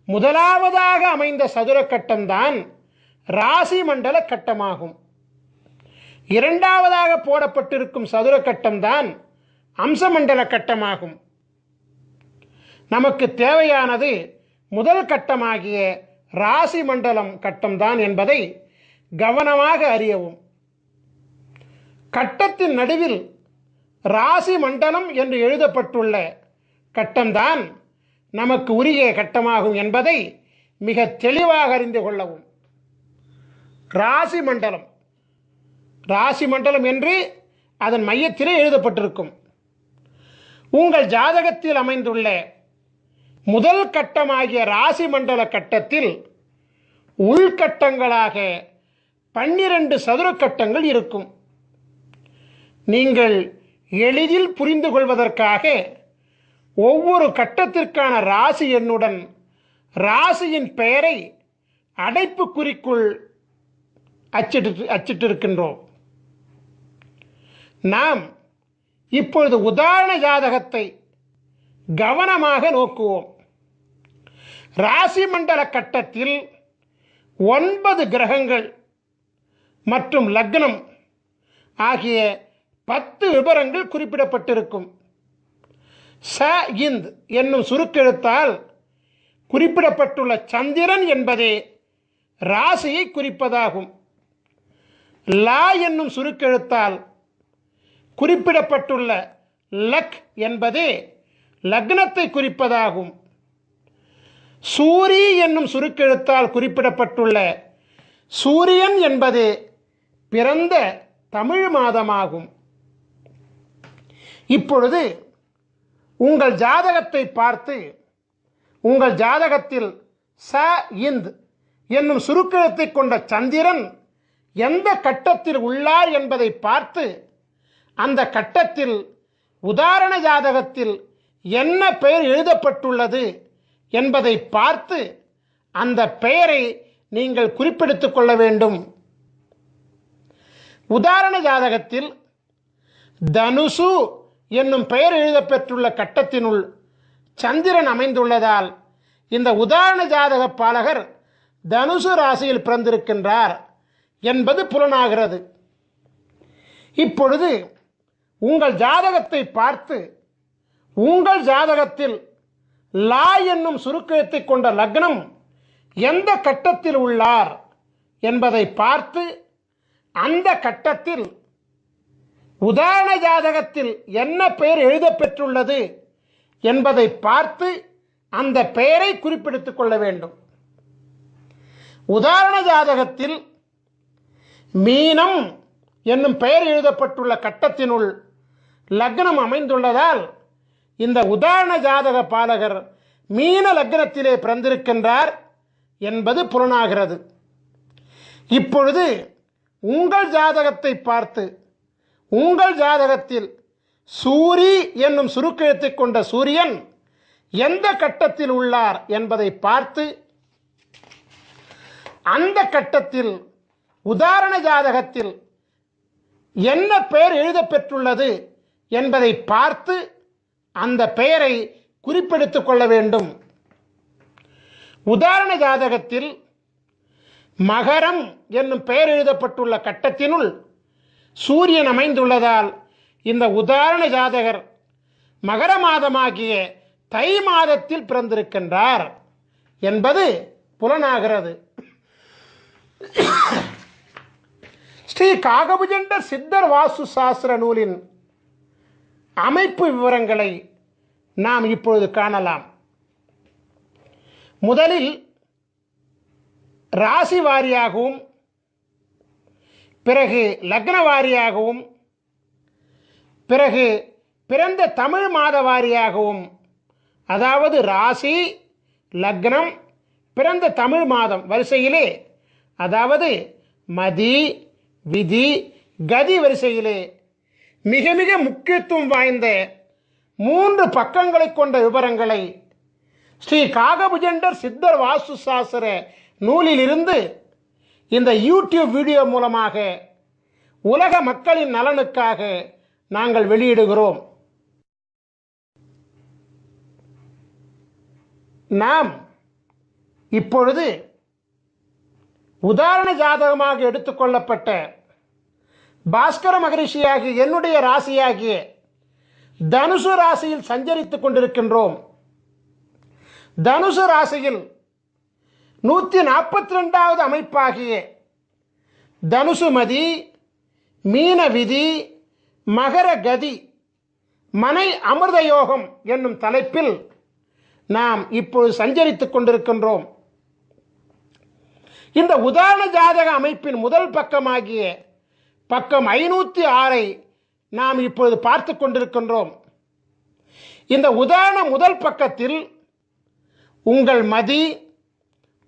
முதலாவதாக அமைந்த சதுர கட்டம்தான் ராசி மண்டல கட்டமாகும். இரண்டாவதாக போடப்பட்டிருக்கும் சதுர கட்டம்தான் அம்சமண்டல கட்டமாகும். நமக்கு தேவையானது முதல் கட்டமாகிய ராசி மண்டலம் கட்டம்தான் என்பதை கவனமாக அறியவும். கட்டத்தின் நடுவில் ராசி மண்டலம் என்று எழுதப்பட்டுள்ள கட்டம்தான் நமக்கு உரிய கட்டமாகும் என்பதை மிக தெளிவாக அறிந்து கொள்ளவும். ராசி மண்டலம் என்று அதன் மையத்திலே எழுதப்பட்டிருக்கும். உங்கள் ஜாதகத்தில் அமைந்துள்ள முதல் கட்டமாகிய ராசி மண்டல கட்டத்தில் உள்கட்டங்களாக 12 சதுர கட்டங்கள் இருக்கும். நீங்கள் எளிதில் புரிந்து கொள்வதற்காக ஒவ்வொரு கட்டத்திற்கான ராசி எண்ணுடன் ராசியின் பெயரை அடைப்புக்குறிக்குள் அச்சிட்டிருக்கின்றோம். நாம் இப்பொழுது உதாரண ஜாதகத்தை கவனமாக நோக்குவோம். ராசி மண்டல கட்டத்தில் 9 கிரகங்கள் மற்றும் லக்னம் ஆகிய 10 விபரங்கள் குறிப்பிடப்பட்டிருக்கும். ச இந்த் என்னும் சுருக்கெழுத்தால் குறிப்பிடப்பட்டுள்ள சந்திரன் என்பதே ராசியை குறிப்பதாகும். லா என்னும் சுருக்கெழுத்தால் குறிப்பிடப்பட்டுள்ள லக் என்பதே லக்னத்தை குறிப்பதாகும். சூரி என்னும் சுருக்கெழுத்தால் குறிப்பிடப்பட்டுள்ள சூரியன் என்பது பிறந்த தமிழ் மாதமாகும். இப்பொழுது உங்கள் ஜாதகத்தை பார்த்து உங்கள் ஜாதகத்தில் ச இந்த் என்னும் சுருக்கெழுத்தை கொண்ட சந்திரன் எந்த கட்டத்தில் உள்ளார் என்பதை பார்த்து அந்த கட்டத்தில் உதாரண ஜாதகத்தில் என்ன பெயர் எழுதப்பட்டுள்ளது என்பதை பார்த்து அந்த பெயரை நீங்கள் குறிப்பெடுத்துக் கொள்ள வேண்டும். உதாரண ஜாதகத்தில் தனுசு என்னும் பெயர் எழுதப்பெற்றுள்ள கட்டத்தினுள் சந்திரன் அமைந்துள்ளதால் இந்த உதாரண ஜாதக பாலகர் தனுசு ராசியில் பிறந்திருக்கின்றார் என்பது புலனாகிறது. இப்பொழுது உங்கள் ஜாதகத்தை பார்த்து உங்கள் ஜாதகத்தில் லா என்னும் சுருக்கெழுத்தை கொண்ட லக்னம் எந்த கட்டத்தில் உள்ளார் என்பதை பார்த்து அந்த கட்டத்தில் உதாரண ஜாதகத்தில் என்ன பெயர் எழுதப்பெற்றுள்ளது என்பதை பார்த்து அந்த பெயரை குறிப்பிடுத்திக் கொள்ள வேண்டும். உதாரண ஜாதகத்தில் மீனம் என்னும் பெயர் எழுதப்பட்டுள்ள கட்டத்தினுள் லக்னம் அமைந்துள்ளதால் இந்த உதாரண ஜாதக பாலகர் மீன லக்னத்திலே பிறந்திருக்கின்றார் என்பது புலனாகிறது. இப்பொழுது உங்கள் ஜாதகத்தை பார்த்து உங்கள் ஜாதகத்தில் சூரி என்னும் சுருக்கெழுத்தை கொண்ட சூரியன் எந்த கட்டத்தில் உள்ளார் என்பதை பார்த்து அந்த கட்டத்தில் உதாரண ஜாதகத்தில் என்ன பெயர் எழுதப்பெற்றுள்ளது என்பதை பார்த்து அந்த பெயரை குறிப்பெடுத்துக் கொள்ள வேண்டும். உதாரண ஜாதகத்தில் மகரம் என்னும் பெயர் எழுதப்பட்டுள்ள கட்டத்தினுள் சூரியன் அமைந்துள்ளதால் இந்த உதாரண ஜாதகர் மகர மாதமாகிய தை மாதத்தில் பிறந்திருக்கின்றார் என்பது புலனாகிறது. ஸ்ரீ காகபுஜண்டர் சித்தர் வாஸ்து சாஸ்திர நூலின் அமைப்பு விவரங்களை நாம் இப்பொழுது காணலாம். முதலில் ராசி வாரியாகவும் பிறகு லக்ன வாரியாகவும் பிறகு பிறந்த தமிழ் மாத வாரியாகவும், அதாவது ராசி லக்னம் பிறந்த தமிழ் மாதம் வரிசையிலே, அதாவது மதி விதி கதி வரிசையிலே மிக மிக முக்கியத்துவம் வாய்ந்த 3 பக்கங்களை கொண்ட விவரங்களை ஸ்ரீ காகபுஜண்டர் சித்தர் வாஸ்து சாஸ்திர நூலிலிருந்து இந்த யூடியூப் வீடியோ மூலமாக உலக மக்களின் நலனுக்காக நாங்கள் வெளியிடுகிறோம். நாம் இப்பொழுது உதாரண ஜாதகமாக எடுத்துக்கொள்ளப்பட்ட பாஸ்கர மகரிஷியாகிய என்னுடைய ராசியாகிய தனுசு ராசியில் சஞ்சரித்துக் கொண்டிருக்கின்றோம். தனுசு ராசியில் 142வது அமைப்பாகிய தனுசு மதி மீன விதி மகர கதி மனை அமிர்த யோகம் என்னும் தலைப்பில் நாம் இப்பொழுது சஞ்சரித்துக் கொண்டிருக்கின்றோம். இந்த உதாரண ஜாதக அமைப்பின் முதல் பக்கமாகிய பக்கம் 506 நாம் இப்பொழுது பார்த்து கொண்டிருக்கின்றோம். இந்த உதாரண முதல் பக்கத்தில் உங்கள் மதி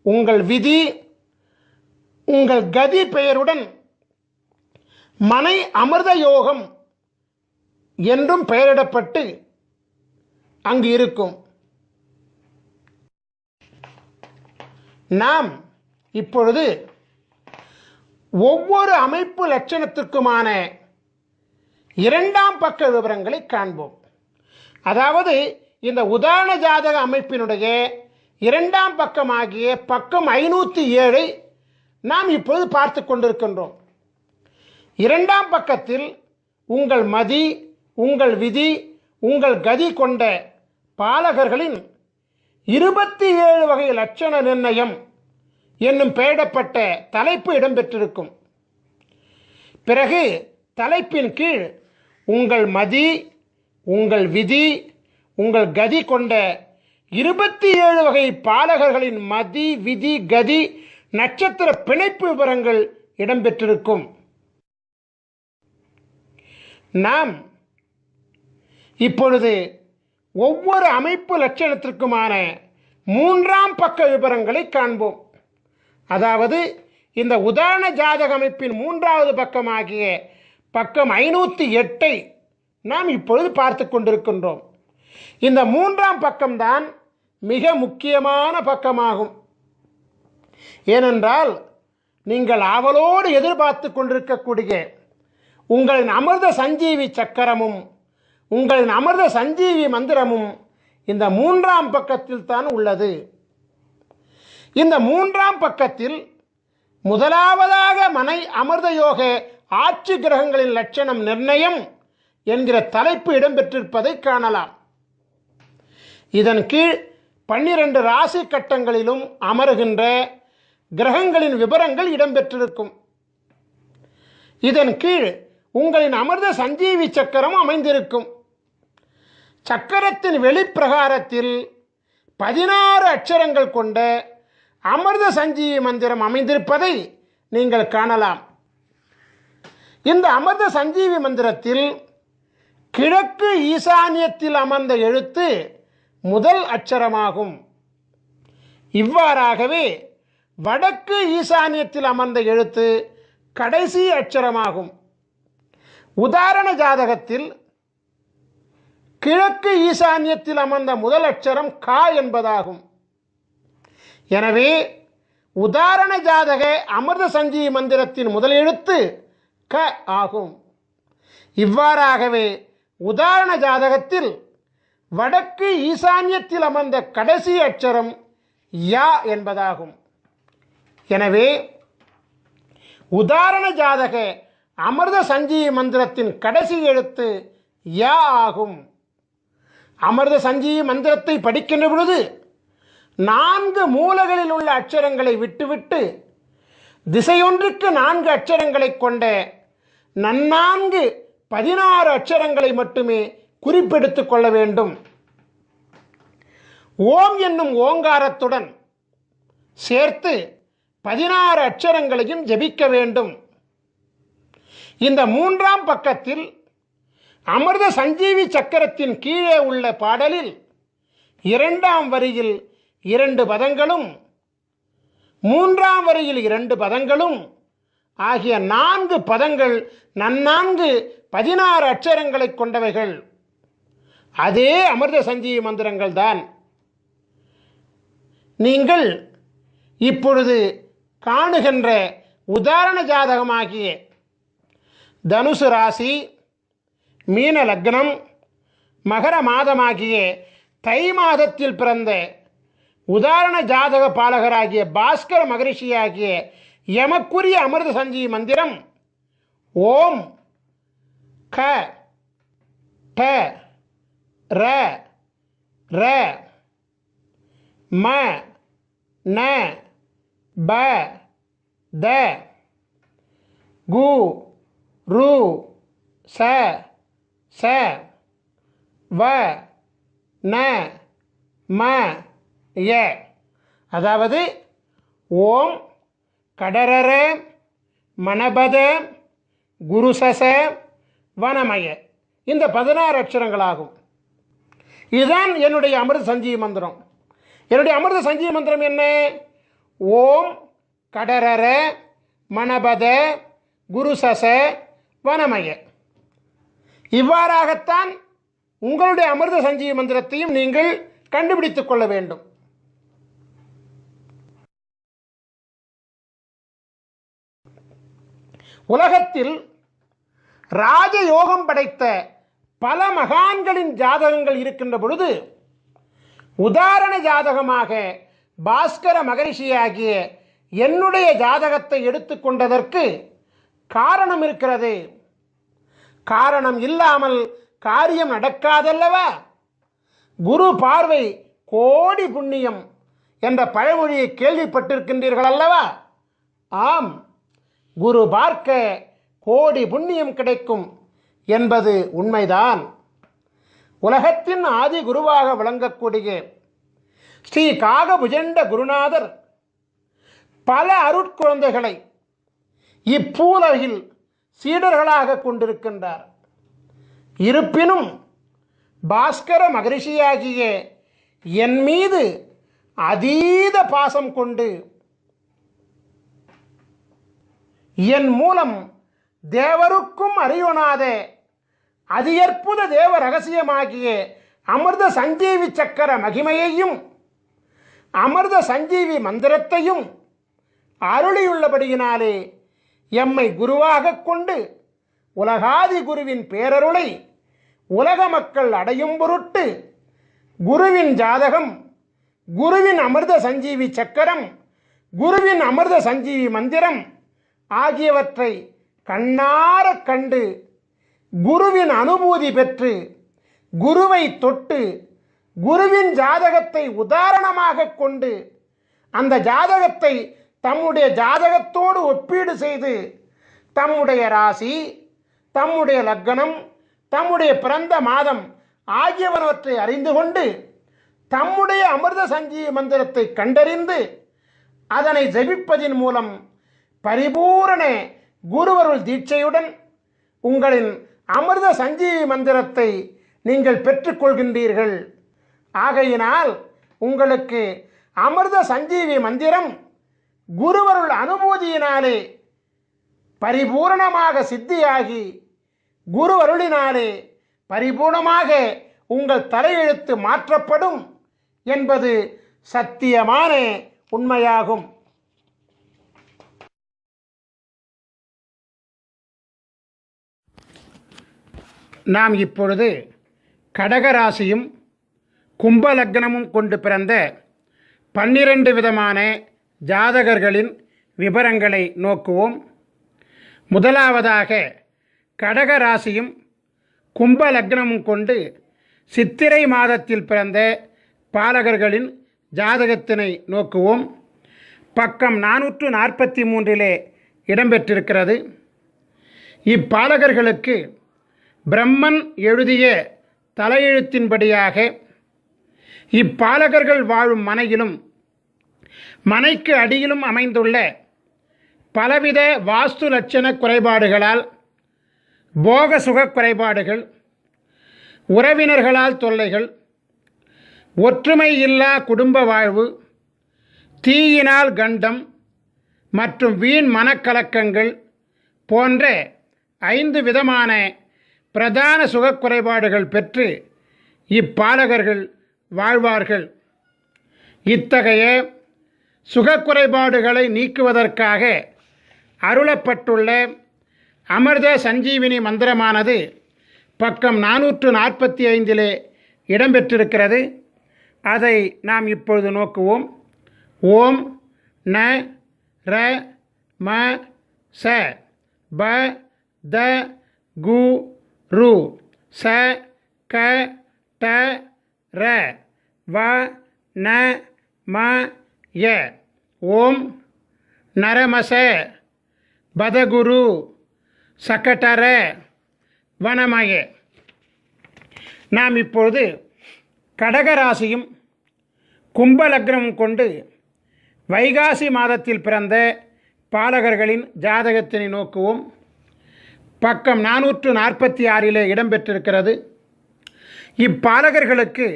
உங்கள் விதி உங்கள் கதி பெயருடன் மனை அமிர்த யோகம் என்றும் பெயரிடப்பட்டு அங்கு இருக்கும். நாம் இப்பொழுது ஒவ்வொரு அமைப்பு லட்சணத்திற்குமான 2ஆம் பக்க விவரங்களை காண்போம். அதாவது இந்த உதாரண ஜாதக அமைப்பினுடைய 2ஆம் பக்கமாகிய பக்கம் 507 நாம் இப்பொழுது பார்த்து கொண்டிருக்கின்றோம். 2ஆம் பக்கத்தில் உங்கள் மதி உங்கள் விதி உங்கள் கதி கொண்ட பாலகர்களின் 27 வகை லட்சண நிர்ணயம் என்னும் பெயரிடப்பட்ட தலைப்பு இடம்பெற்றிருக்கும். பிறகு தலைப்பின் கீழ் உங்கள் மதி உங்கள் விதி உங்கள் கதி கொண்ட 27 வகை பாலகர்களின் மதி விதி கதி நட்சத்திர பிணைப்பு விவரங்கள் இடம்பெற்றிருக்கும். நாம் இப்பொழுது ஒவ்வொரு அமைப்பு லட்சணத்திற்குமான 3ஆம் பக்க விவரங்களை காண்போம். அதாவது இந்த உதாரண ஜாதக அமைப்பின் 3வது பக்கமாகிய பக்கம் 508 நாம் இப்பொழுது பார்த்து கொண்டிருக்கின்றோம். இந்த 3ஆம் பக்கம்தான் மிக முக்கியமான பக்கமாகும். ஏனென்றால் நீங்கள் ஆவலோடு எதிர்பார்த்து கொண்டிருக்கக்கூடிய உங்களின் அமிர்த சஞ்சீவி சக்கரமும் உங்களின் அமிர்த சஞ்சீவி மந்திரமும் இந்த 3ஆம் பக்கத்தில் தான் உள்ளது. இந்த 3ஆம் பக்கத்தில் முதலாவதாக மனை அமிர்த யோக ஆட்சி கிரகங்களின் லட்சணம் நிர்ணயம் என்கிற தலைப்பு இடம்பெற்றிருப்பதை காணலாம். இதன் கீழ் 12 ராசி கட்டங்களிலும் அமருகின்ற கிரகங்களின் விவரங்கள் இடம்பெற்றிருக்கும். இதன் கீழ் உங்களின் அமிர்த சஞ்சீவி சக்கரம் அமைந்திருக்கும். சக்கரத்தின் வெளிப்பிரகாரத்தில் 16 அட்சரங்கள் கொண்ட அமிர்த சஞ்சீவி மந்திரம் அமைந்திருப்பதை நீங்கள் காணலாம். இந்த அமிர்த சஞ்சீவி மந்திரத்தில் கிழக்கு ஈசானியத்தில் அமர்ந்த எழுத்து முதல் அட்சரமாகும். இவ்வாறாகவே வடக்கு ஈசானியத்தில் அமர்ந்த எழுத்து கடைசி அட்சரமாகும். உதாரண ஜாதகத்தில் கிழக்கு ஈசானியத்தில் அமர்ந்த முதல் அட்சரம் கா என்பதாகும். எனவே உதாரண ஜாதக அமிர்த சஞ்சீவி மந்திரத்தின் முதல் எழுத்து க ஆகும். இவ்வாறாகவே உதாரண ஜாதகத்தில் வடக்கு ஈசானியத்தில் அமர்ந்த கடைசி அட்சரம் யா என்பதாகும். எனவே உதாரண ஜாதக அமிர்த சஞ்சீவி மந்திரத்தின் கடைசி எழுத்து யா ஆகும். அமிர்த சஞ்சீவி மந்திரத்தை படிக்கின்ற பொழுது 4 மூலைகளில் உள்ள அட்சரங்களை விட்டுவிட்டு திசையொன்றுக்கு 4 அட்சரங்களை கொண்ட நன்னான்கு 16 அட்சரங்களை மட்டுமே குறிப்பெடுத்துக் கொள்ள வேண்டும். ஓம் என்னும் ஓங்காரத்துடன் சேர்த்து 16 அட்சரங்களையும் ஜபிக்க வேண்டும். இந்த 3ஆம் பக்கத்தில் அமிர்த சஞ்சீவி சக்கரத்தின் கீழே உள்ள பாடலில் 2ஆம் வரியில் 2 பதங்களும் 3ஆம் வரியில் 2 பதங்களும் ஆகிய 4 பதங்கள் நன்னான்கு 16 அட்சரங்களை கொண்டவைகள். அதே அமிர்த சஞ்சீவி மந்திரங்கள் தான். நீங்கள் இப்பொழுது காணுகின்ற உதாரண ஜாதகமாகிய தனுசு ராசி, மீன லக்னம், மகர மாதமாகிய தை மாதத்தில் பிறந்த உதாரண ஜாதக பாலகராகிய பாஸ்கர மகரிஷியாகிய எமக்குரிய அமிர்த சஞ்சீவி மந்திரம் ஓம் க ட ர ர ம ந ப த கு ரு ச ச வ ந ம ய. அதாவது ஓம் கடரர மணபத குருசச வனமய, இந்த 16 அட்சரங்களாகும். இதுதான் என்னுடைய அமிர்த சஞ்சீவி மந்திரம். என்னுடைய அமிர்த சஞ்சீவி மந்திரம் என்ன? ஓம் கடரர மணபத குருசச வனமய. இவ்வாறாகத்தான் உங்களுடைய அமிர்த சஞ்சீவி மந்திரத்தையும் நீங்கள் கண்டுபிடித்துக் கொள்ள வேண்டும். உலகத்தில் ராஜயோகம் படைத்த பல மகான்களின் ஜாதகங்கள் இருக்கின்ற பொழுது உதாரண ஜாதகமாக பாஸ்கர மகரிஷியாகிய என்னுடைய ஜாதகத்தை எடுத்துக்கொண்டதற்கு காரணம் இருக்கிறது. காரணம் இல்லாமல் காரியம் நடக்காதல்லவா? குரு பார்வை கோடி புண்ணியம் என்ற பழமொழியை கேள்விப்பட்டிருக்கின்றீர்கள் அல்லவா? ஆம், குரு பார்க்க கோடி புண்ணியம் கிடைக்கும் என்பது உண்மைதான். உலகத்தின் ஆதி குருவாக விளங்கக்கூடிய ஸ்ரீ காகபுஜண்ட குருநாதர் பல அருட்குழந்தைகளை இப்பூலகில் சீடர்களாக கொண்டிருக்கின்றார். இருப்பினும் பாஸ்கர மகரிஷியாகிய என் மீது அதீத பாசம் கொண்டு என் மூலம் தேவருக்கும் அறியொணாத அதியற்புத தேவ ரகசியமாகிய அமிர்த சஞ்சீவி சக்கர மகிமையையும் அமிர்த சஞ்சீவி மந்திரத்தையும் அருளியுள்ளபடியினாலே எம்மை குருவாக கொண்டு உலகாதி குருவின் பேரருளை உலக மக்கள் அடையும் பொருட்டு குருவின் ஜாதகம், குருவின் அமிர்த சஞ்சீவி சக்கரம், குருவின் அமிர்த சஞ்சீவி மந்திரம் ஆகியவற்றை கண்ணார கண்டு குருவின் அனுபூதி பெற்று குருவை தொட்டு குருவின் ஜாதகத்தை உதாரணமாக கொண்டு அந்த ஜாதகத்தை தம்முடைய ஜாதகத்தோடு ஒப்பீடு செய்து தம்முடைய ராசி, தம்முடைய லக்னம், தம்முடைய பிறந்த மாதம் ஆகியவற்றை அறிந்து கொண்டு தம்முடைய அமிர்த சஞ்சீவி மந்திரத்தை கண்டறிந்து அதனை ஜபிப்பதின் மூலம் பரிபூரண குருவருள் தீட்சையுடன் உங்களின் அமிர்த சஞ்சீவி மந்திரத்தை நீங்கள் பெற்றுக்கொள்கின்றீர்கள். ஆகையினால் உங்களுக்கு அமிர்த சஞ்சீவி மந்திரம் குருவருள் அனுபூதியினாலே பரிபூரணமாக சித்தியாகி குருவருளினாலே பரிபூர்ணமாக உங்கள் தலையெழுத்து மாற்றப்படும் என்பது சத்தியமான உண்மையாகும். நாம் இப்பொழுது கடகராசியும் கும்பலக்னமும் கொண்டு பிறந்த 12 விதமான ஜாதகர்களின் விவரங்களை நோக்குவோம். முதலாவதாக கடக ராசியும் கும்ப லக்னமும் கொண்டு சித்திரை மாதத்தில் பிறந்த பாலகர்களின் ஜாதகத்தினை நோக்குவோம். பக்கம் 443 இடம்பெற்றிருக்கிறது. இப்பாலகர்களுக்கு பிரம்மன் எழுதிய தலையெழுத்தின்படியாக இப்பாலகர்கள் வாழும் மனையிலும் மனைக்கு அடியிலும் அமைந்துள்ள பலவித வாஸ்து லட்சண குறைபாடுகளால், போக சுக குறைபாடுகள், உறவினர்களால் தொல்லைகள், ஒற்றுமை இல்லா குடும்ப வாழ்வு, தீயினால் கண்டம் மற்றும் வீண் மனக்கலக்கங்கள் போன்ற 5 விதமான பிரதான சுகக்குறைபாடுகள் பெற்று இப்பாலகர்கள் வாழ்வார்கள். இத்தகைய சுகக்குறைபாடுகளை நீக்குவதற்காக அருளப்பட்டுள்ள அமிர்த சஞ்சீவினி மந்திரமானது பக்கம் 445 இடம்பெற்றிருக்கிறது. அதை நாம் இப்பொழுது நோக்குவோம். ஓம் ந ர ம ச ப த கு ரு ச க ட ர வ ந ம ய. ஓம் நரமச பதகுரு சகடர வனமய. நாம் இப்பொழுது கடகராசியும் கும்பலக்னமும் கொண்டு வைகாசி மாதத்தில் பிறந்த பாலகர்களின் ஜாதகத்தினை நோக்குவோம். பக்கம் 446 இடம்பெற்றிருக்கிறது. இப்பாலகர்களுக்கு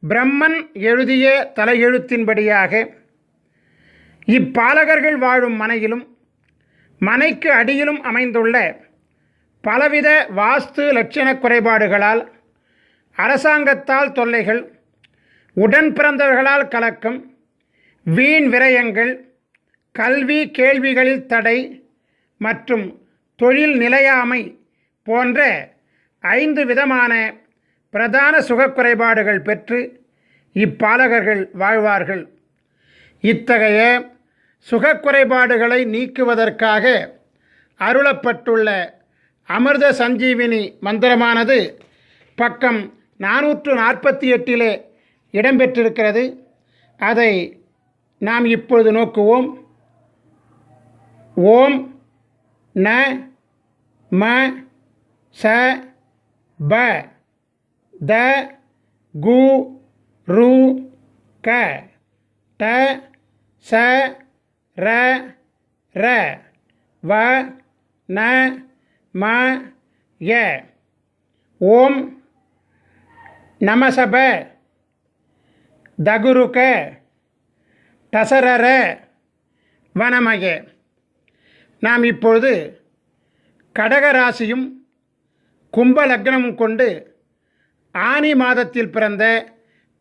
பிரம்மன் எழுதிய தலையெழுத்தின்படியாக இப்பாலகர்கள் வாழும் மனையிலும் மனைக்கு அடியிலும் அமைந்துள்ள பலவித வாஸ்து லட்சண குறைபாடுகளால், அரசாங்கத்தால் தொல்லைகள், உடன் பிறந்தவர்களால் கலக்கம், வீண் விரயங்கள், கல்வி கேள்விகளில் தடை மற்றும் தொழில் நிலையாமை போன்ற 5 விதமான பிரதான சுகக்குறைபாடுகள் பெற்று இப்பாலகர்கள் வாழ்வார்கள். இத்தகைய சுகக்குறைபாடுகளை நீக்குவதற்காக அருளப்பட்டுள்ள அமிர்த சஞ்சீவினி மந்திரமானது பக்கம் 448 இடம்பெற்றிருக்கிறது. அதை நாம் இப்பொழுது நோக்குவோம். ஓம் ந ம ச ப த கு ரு க ட ச ர ர வ ந ம ய. ஓம் நமசப தகுருக டசரர வனமய. நாம் இப்பொழுது கடகராசியும் கும்ப லக்னமும் கொண்டு ஆனி மாதத்தில் பிறந்த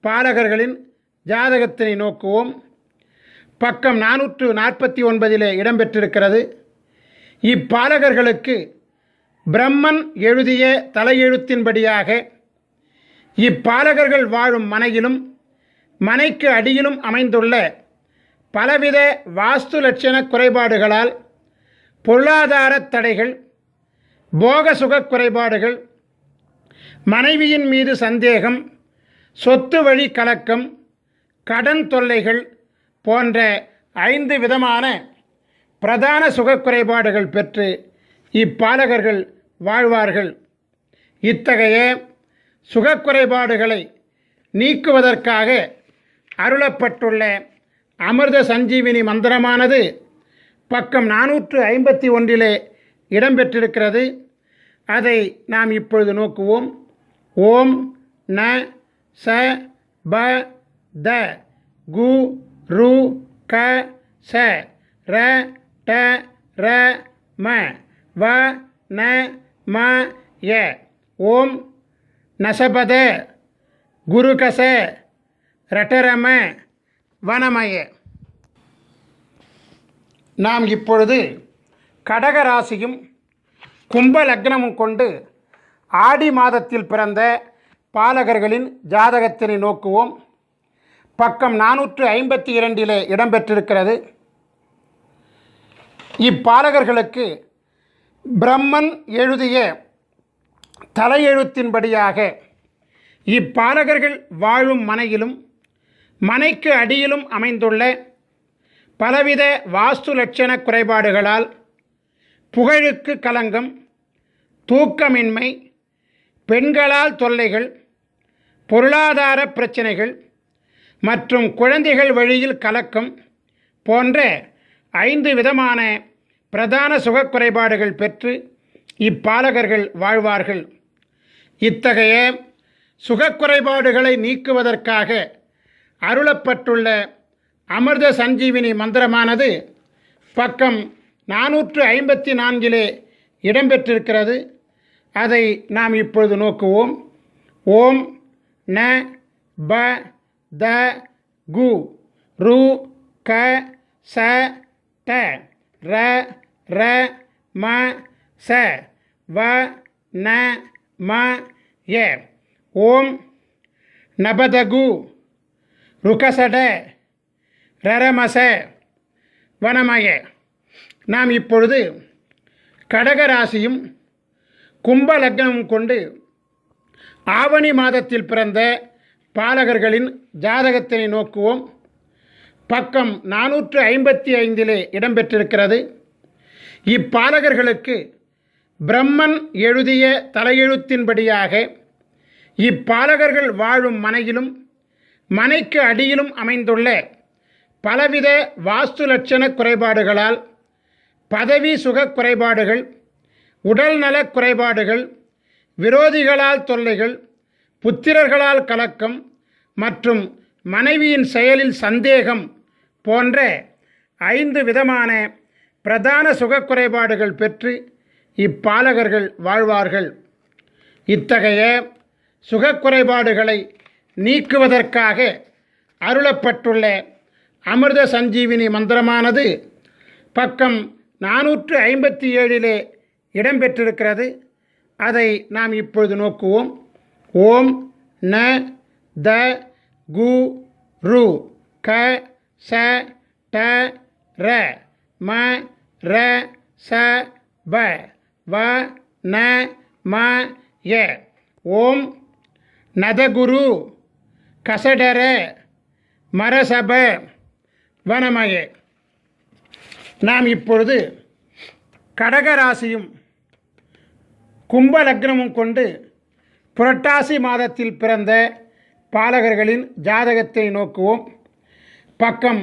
பாலகர்களின் ஜாதகத்தினை நோக்குவோம். பக்கம் 449 இடம்பெற்றிருக்கிறது. இப்பாலகர்களுக்கு பிரம்மன் எழுதிய தலையெழுத்தின்படியாக இப்பாலகர்கள் வாழும் மனையிலும் மனைக்கு அடியிலும் அமைந்துள்ள பலவித வாஸ்து லட்சண குறைபாடுகளால், பொருளாதார தடைகள், போக சுக குறைபாடுகள், மனைவியின் மீது சந்தேகம், சொத்து வழி கலக்கம், கடன் தொல்லைகள் போன்ற 5 விதமான பிரதான சுகக்குறைபாடுகள் பெற்று இப்பாலகர்கள் வாழ்வார்கள். இத்தகைய சுகக்குறைபாடுகளை நீக்குவதற்காக அருளப்பட்டுள்ள அமிர்த சஞ்சீவினி மந்திரமானது பக்கம் 451 இடம்பெற்றிருக்கிறது. அதை நாம் இப்பொழுது நோக்குவோம். ஓம் ந ச ப த கு ரு க ச ர ட ர ம வ ந ம ய. ஓம் நசபத குருகச ரட்டரம வனமய. நாம் இப்பொழுது கடகராசியும் கும்ப லக்னமும் கொண்டு ஆடி மாதத்தில் பிறந்த பாலகர்களின் ஜாதகத்தினை நோக்குவோம். பக்கம் 452 இடம்பெற்றிருக்கிறது. இப்பாலகர்களுக்கு பிரம்மன் எழுதிய தலையெழுத்தின்படியாக இப்பாலகர்கள் வாழும் மனையிலும் மனைக்கு அடியிலும் அமைந்துள்ள பலவித வாஸ்து லட்சண குறைபாடுகளால் புகழுக்கு கலங்கம், தூக்கமின்மை, பெண்களால் தொல்லைகள், பொருளாதார பிரச்சனைகள் மற்றும் குழந்தைகள் வழியில் கலக்கம் போன்ற 5 விதமான பிரதான சுகக்குறைபாடுகள் பெற்று இப்பாலகர்கள் வாழ்வார்கள். இத்தகைய சுகக்குறைபாடுகளை நீக்குவதற்காக அருளப்பட்டுள்ள அமிர்த சஞ்சீவினி மந்திரமானது பக்கம் 454 இடம்பெற்றிருக்கிறது. அதை நாம் இப்பொழுது நோக்குவோம். ஓம் ந ப த கு ரு க ச ட ர ர ம ச வ ந ம ய. ஓம் நபதகு ருகசட ரரமச வனமய. நாம் இப்பொழுது கடகராசியும் கும்ப லக்னமும் கொண்டு ஆவணி மாதத்தில் பிறந்த பாலகர்களின் ஜாதகத்தினை நோக்குவோம். பக்கம் 455 இடம்பெற்றிருக்கிறது. இப்பாலகர்களுக்கு பிரம்மன் எழுதிய தலையெழுத்தின்படியாக இப்பாலகர்கள் வாழும் மனையிலும் மனைக்கு அடியிலும் அமைந்துள்ள பலவித வாஸ்து லட்சண குறைபாடுகளால் பதவி சுக குறைபாடுகள், உடல் நலக் குறைபாடுகள், விரோதிகளால் தொல்லைகள், புத்திரர்களால் கலக்கம் மற்றும் மனைவியின் செயலில் சந்தேகம் போன்ற 5 விதமான பிரதான சுகக்குறைபாடுகள் பெற்று இப்பாலகர்கள் வாழ்வார்கள். இத்தகைய சுகக்குறைபாடுகளை நீக்குவதற்காக அருளப்பட்டுள்ள அமிர்த சஞ்சீவினி மந்திரமானது பக்கம் 457 இடம்பெற்றிருக்கிறது. அதை நாம் இப்பொழுது நோக்குவோம். ஓம் ந த கு ரு க ச ட ர ம ர ச ப வ ந ம ய. ஓம் நதகுரு கசடர மரசப வனமய. நாம் இப்பொழுது கடகராசியும் கும்ப லக்னமும் கொண்டு புரட்டாசி மாதத்தில் பிறந்த பாலகர்களின் ஜாதகத்தை நோக்குவோம். பக்கம்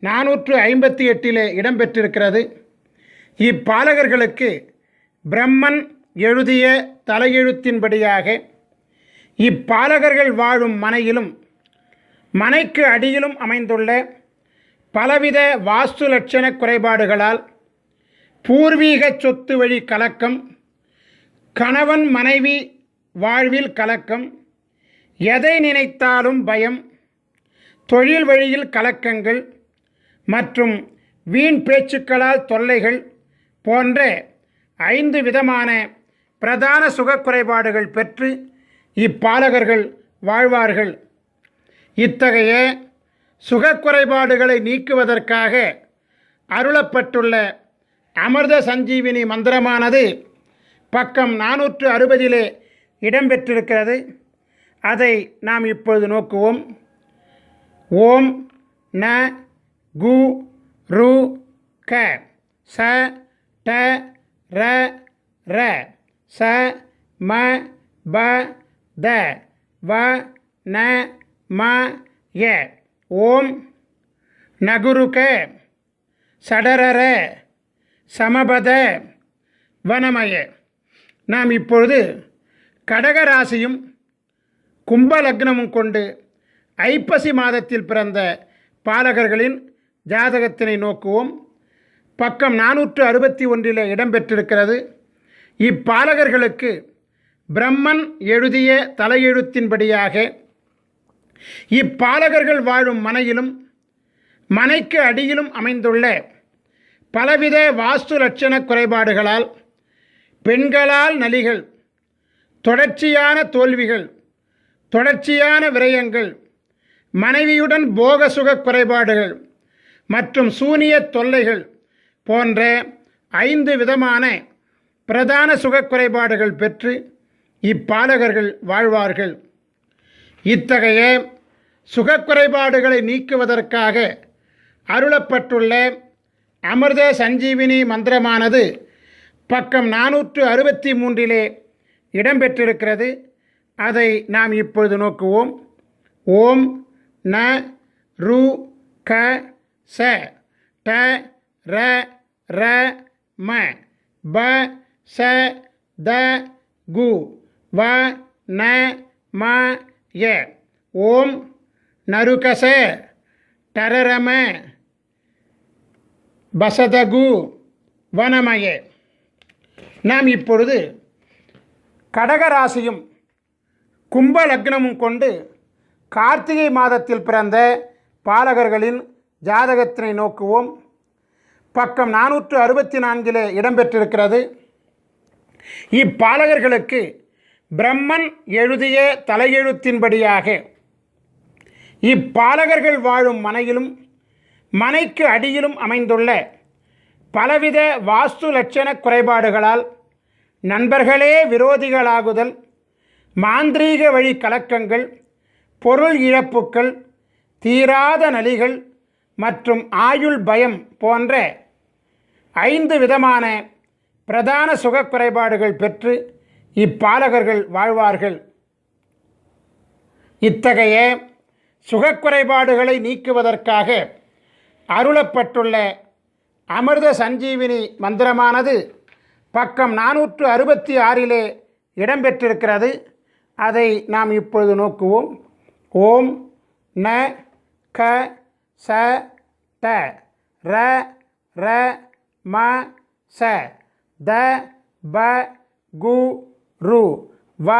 458 இடம்பெற்றிருக்கிறது. இப்பாலகர்களுக்கு பிரம்மன் எழுதிய தலையெழுத்தின்படியாக இப்பாலகர்கள் வாழும் மனையிலும் மனைக்கு அடியிலும் அமைந்துள்ள பலவித வாஸ்து லட்சண குறைபாடுகளால் பூர்வீக சொத்து வழி கலக்கம், கணவன் மனைவி வாழ்வில் கலக்கம், எதை நினைத்தாலும் பயம், தொழில் வழியில் கலக்கங்கள் மற்றும் வீண் பேச்சுக்களால் தொல்லைகள் போன்ற 5 விதமான பிரதான சுகக்குறைபாடுகள் பெற்று இப்பாலகர்கள் வாழ்வார்கள். இத்தகைய சுகக்குறைபாடுகளை நீக்குவதற்காக அருளப்பட்டுள்ள அமிர்த சஞ்சீவினி மந்திரமானது பக்கம் 460 இடம்பெற்றிருக்கிறது. அதை நாம் இப்பொழுது நோக்குவோம். ஓம் ந கு ரு க ச ட ர ர ச ம ப த வ ந ம ய. ஓம் நகுருக சடரர சமபத வனமய. நாம் இப்பொழுது கடகராசியும் கும்ப லக்னமும் கொண்டு ஐப்பசி மாதத்தில் பிறந்த பாலகர்களின் ஜாதகத்தினை நோக்குவோம். பக்கம் 461 இடம்பெற்றிருக்கிறது. இப்பாலகர்களுக்கு பிரம்மன் எழுதிய தலையெழுத்தின்படியாக இப்பாலகர்கள் வாழும் மனையிலும் மனைக்கு அடியிலும் அமைந்துள்ள பலவித வாஸ்து லட்சண குறைபாடுகளால் பெண்களால் நலிகள், தொடர்ச்சியான தோல்விகள், தொடர்ச்சியான விரயங்கள், மனைவியுடன் போக சுக குறைபாடுகள் மற்றும் சூனிய தொல்லைகள் போன்ற 5 விதமான பிரதான சுக குறைபாடுகள் பெற்று இப்பாலகர்கள் வாழ்வார்கள். இத்தகைய சுகக்குறைபாடுகளை நீக்குவதற்காக அருளப்பட்டுள்ள அமிர்த சஞ்சீவினி மந்திரமானது பக்கம் 463 இடம்பெற்றிருக்கிறது. அதை நாம் இப்பொழுது நோக்குவோம். ஓம் ந ரு க ச ட ர ர ம ப ச த கு வ ந ம ய. ஓம் நருகச டரரம பசதகு வனமய. நாம் இப்பொழுது கடகராசியும் கும்ப லக்னமும் கொண்டு கார்த்திகை மாதத்தில் பிறந்த பாலகர்களின் ஜாதகத்தினை நோக்குவோம். பக்கம் 464 இடம்பெற்றிருக்கிறது. இப்பாலகர்களுக்கு பிரம்மன் எழுதிய தலையெழுத்தின்படியாக இப்பாலகர்கள் வாழும் மனையிலும் மனைக்கு அடியிலும் அமைந்துள்ள பலவித வாஸ்து லட்சண குறைபாடுகளால் நண்பர்களே விரோதிகளாகுதல், மாந்திரீக வழி கலக்கங்கள், பொருள் இழப்புக்கள், தீராத நலிகள் மற்றும் ஆயுள் பயம் போன்ற 5 விதமான பிரதான சுக குறைபாடுகள் பெற்று இப்பாலகர்கள் வாழ்வார்கள். இத்தகைய சுகக்குறைபாடுகளை நீக்குவதற்காக அருளப்பட்டுள்ள அமிர்த சஞ்சீவினி மந்திரமானது பக்கம் 466 இடம்பெற்றிருக்கிறது. அதை நாம் இப்பொழுது நோக்குவோம். ஓம் ந க ச ட ர ர ம ச த ப கு ரு வ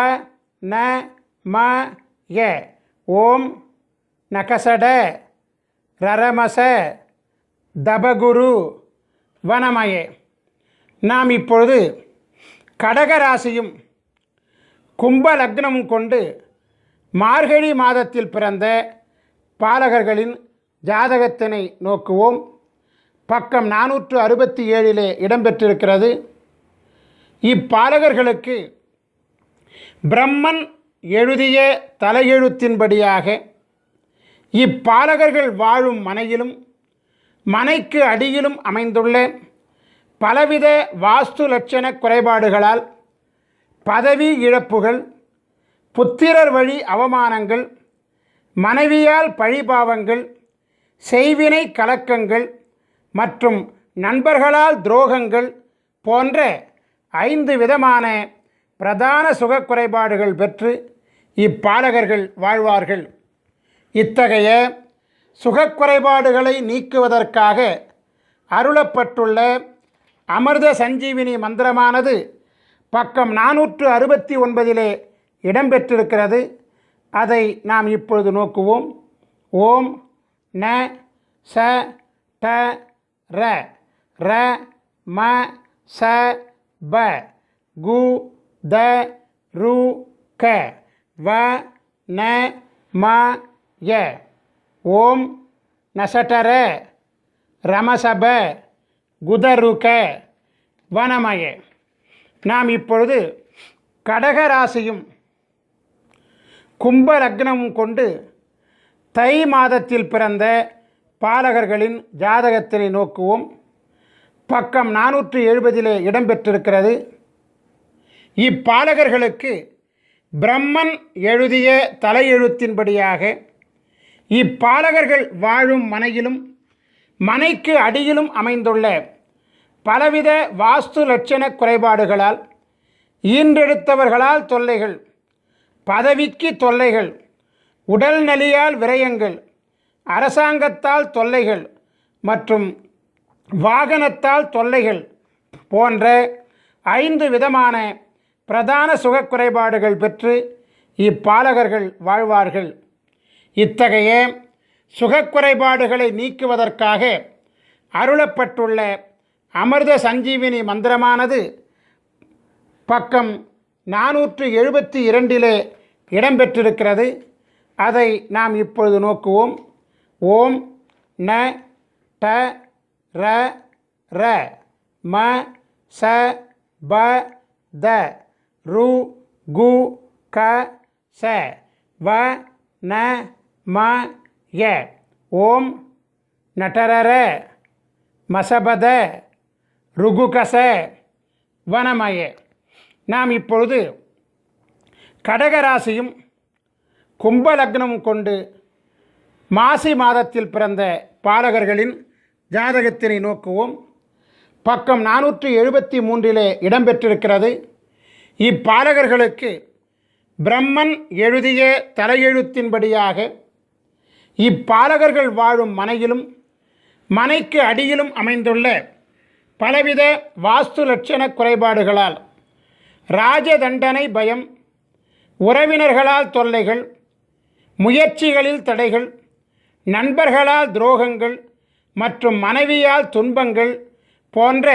ந ம ய. ஓம் நகசட ரரமச தபகுரு வனமயே. நாம் இப்பொழுது கடகராசியும் கும்ப லக்னமும் கொண்டு மார்கழி மாதத்தில் பிறந்த பாலகர்களின் ஜாதகத்தினை நோக்குவோம். பக்கம் 467 இடம்பெற்றிருக்கிறது. இப்பாலகர்களுக்கு பிரம்மன் எழுதிய தலையெழுத்தின்படியாக இப்பாலகர்கள் வாழும் மனையிலும் மனைக்கு அடியிலும் அமைந்துள்ள பலவித வாஸ்து லட்சண குறைபாடுகளால் பதவி இழப்புகள், புத்திரர் வழி அவமானங்கள், மனைவியால் பழிபாவங்கள், செய்வினை கலக்கங்கள் மற்றும் நண்பர்களால் துரோகங்கள் போன்ற 5 விதமான பிரதான சுக குறைபாடுகள் பெற்று இப்பாலகர்கள் வாழ்வார்கள். இத்தகைய சுகக்குறைபாடுகளை நீக்குவதற்காக அருளப்பட்டுள்ள அமிர்த சஞ்சீவினி மந்திரமானது பக்கம் 469 இடம்பெற்றிருக்கிறது. அதை நாம் இப்பொழுது நோக்குவோம். ஓம் ந ச ட ர ர ம ச ப கு த ரு க வ ந ம ய. ஓம் நசடர ரமசப குதருக வனமய. நாம் இப்பொழுது கடகராசியும் கும்ப லக்னமும் கொண்டு தை மாதத்தில் பிறந்த பாலகர்களின் ஜாதகத்தினை நோக்குவோம். பக்கம் 470 இடம்பெற்றிருக்கிறது. இப்பாலகர்களுக்கு பிரம்மன் எழுதிய தலையெழுத்தின்படியாக இப்பாலகர்கள் வாழும் மனையிலும் மனைக்கு அடியிலும் அமைந்துள்ள பலவித வாஸ்து லட்சண குறைபாடுகளால் ஈன்றெடுத்தவர்களால் தொல்லைகள், பதவிக்கு தொல்லைகள், உடல் நலியால் விரயங்கள், அரசாங்கத்தால் தொல்லைகள் மற்றும் வாகனத்தால் தொல்லைகள் போன்ற 5 விதமான பிரதான சுகக்குறைபாடுகள் பெற்று இப்பாலகர்கள் வாழ்வார்கள். இத்தகைய சுகக்குறைபாடுகளை நீக்குவதற்காக அருளப்பட்டுள்ள அமிர்த சஞ்சீவினி மந்திரமானது பக்கம் 472 இடம்பெற்றிருக்கிறது. அதை நாம் இப்பொழுது நோக்குவோம். ஓம் ந ட ர ர ம ச ப த ரு கு க ச வ ந ம ய. ஓம் நட்டரர மசபத ருகுகச வனமய. நாம் இப்பொழுது கடகராசியும் கும்பலக்னமும் கொண்டு மாசி மாதத்தில் பிறந்த பாலகர்களின் ஜாதகத்தினை நோக்குவோம். பக்கம் 473 இடம்பெற்றிருக்கிறது. இப்பாலகர்களுக்கு பிரம்மன் எழுதிய தலையெழுத்தின்படியாக இப்பாலகர்கள் வாழும் மனையிலும் மனைக்கு அடியிலும் அமைந்துள்ள பலவித வாஸ்து லட்சண குறைபாடுகளால் ராஜதண்டனை பயம், உறவினர்களால் தொல்லைகள், முயற்சிகளில் தடைகள், நண்பர்களால் துரோகங்கள் மற்றும் மனைவியால் துன்பங்கள் போன்ற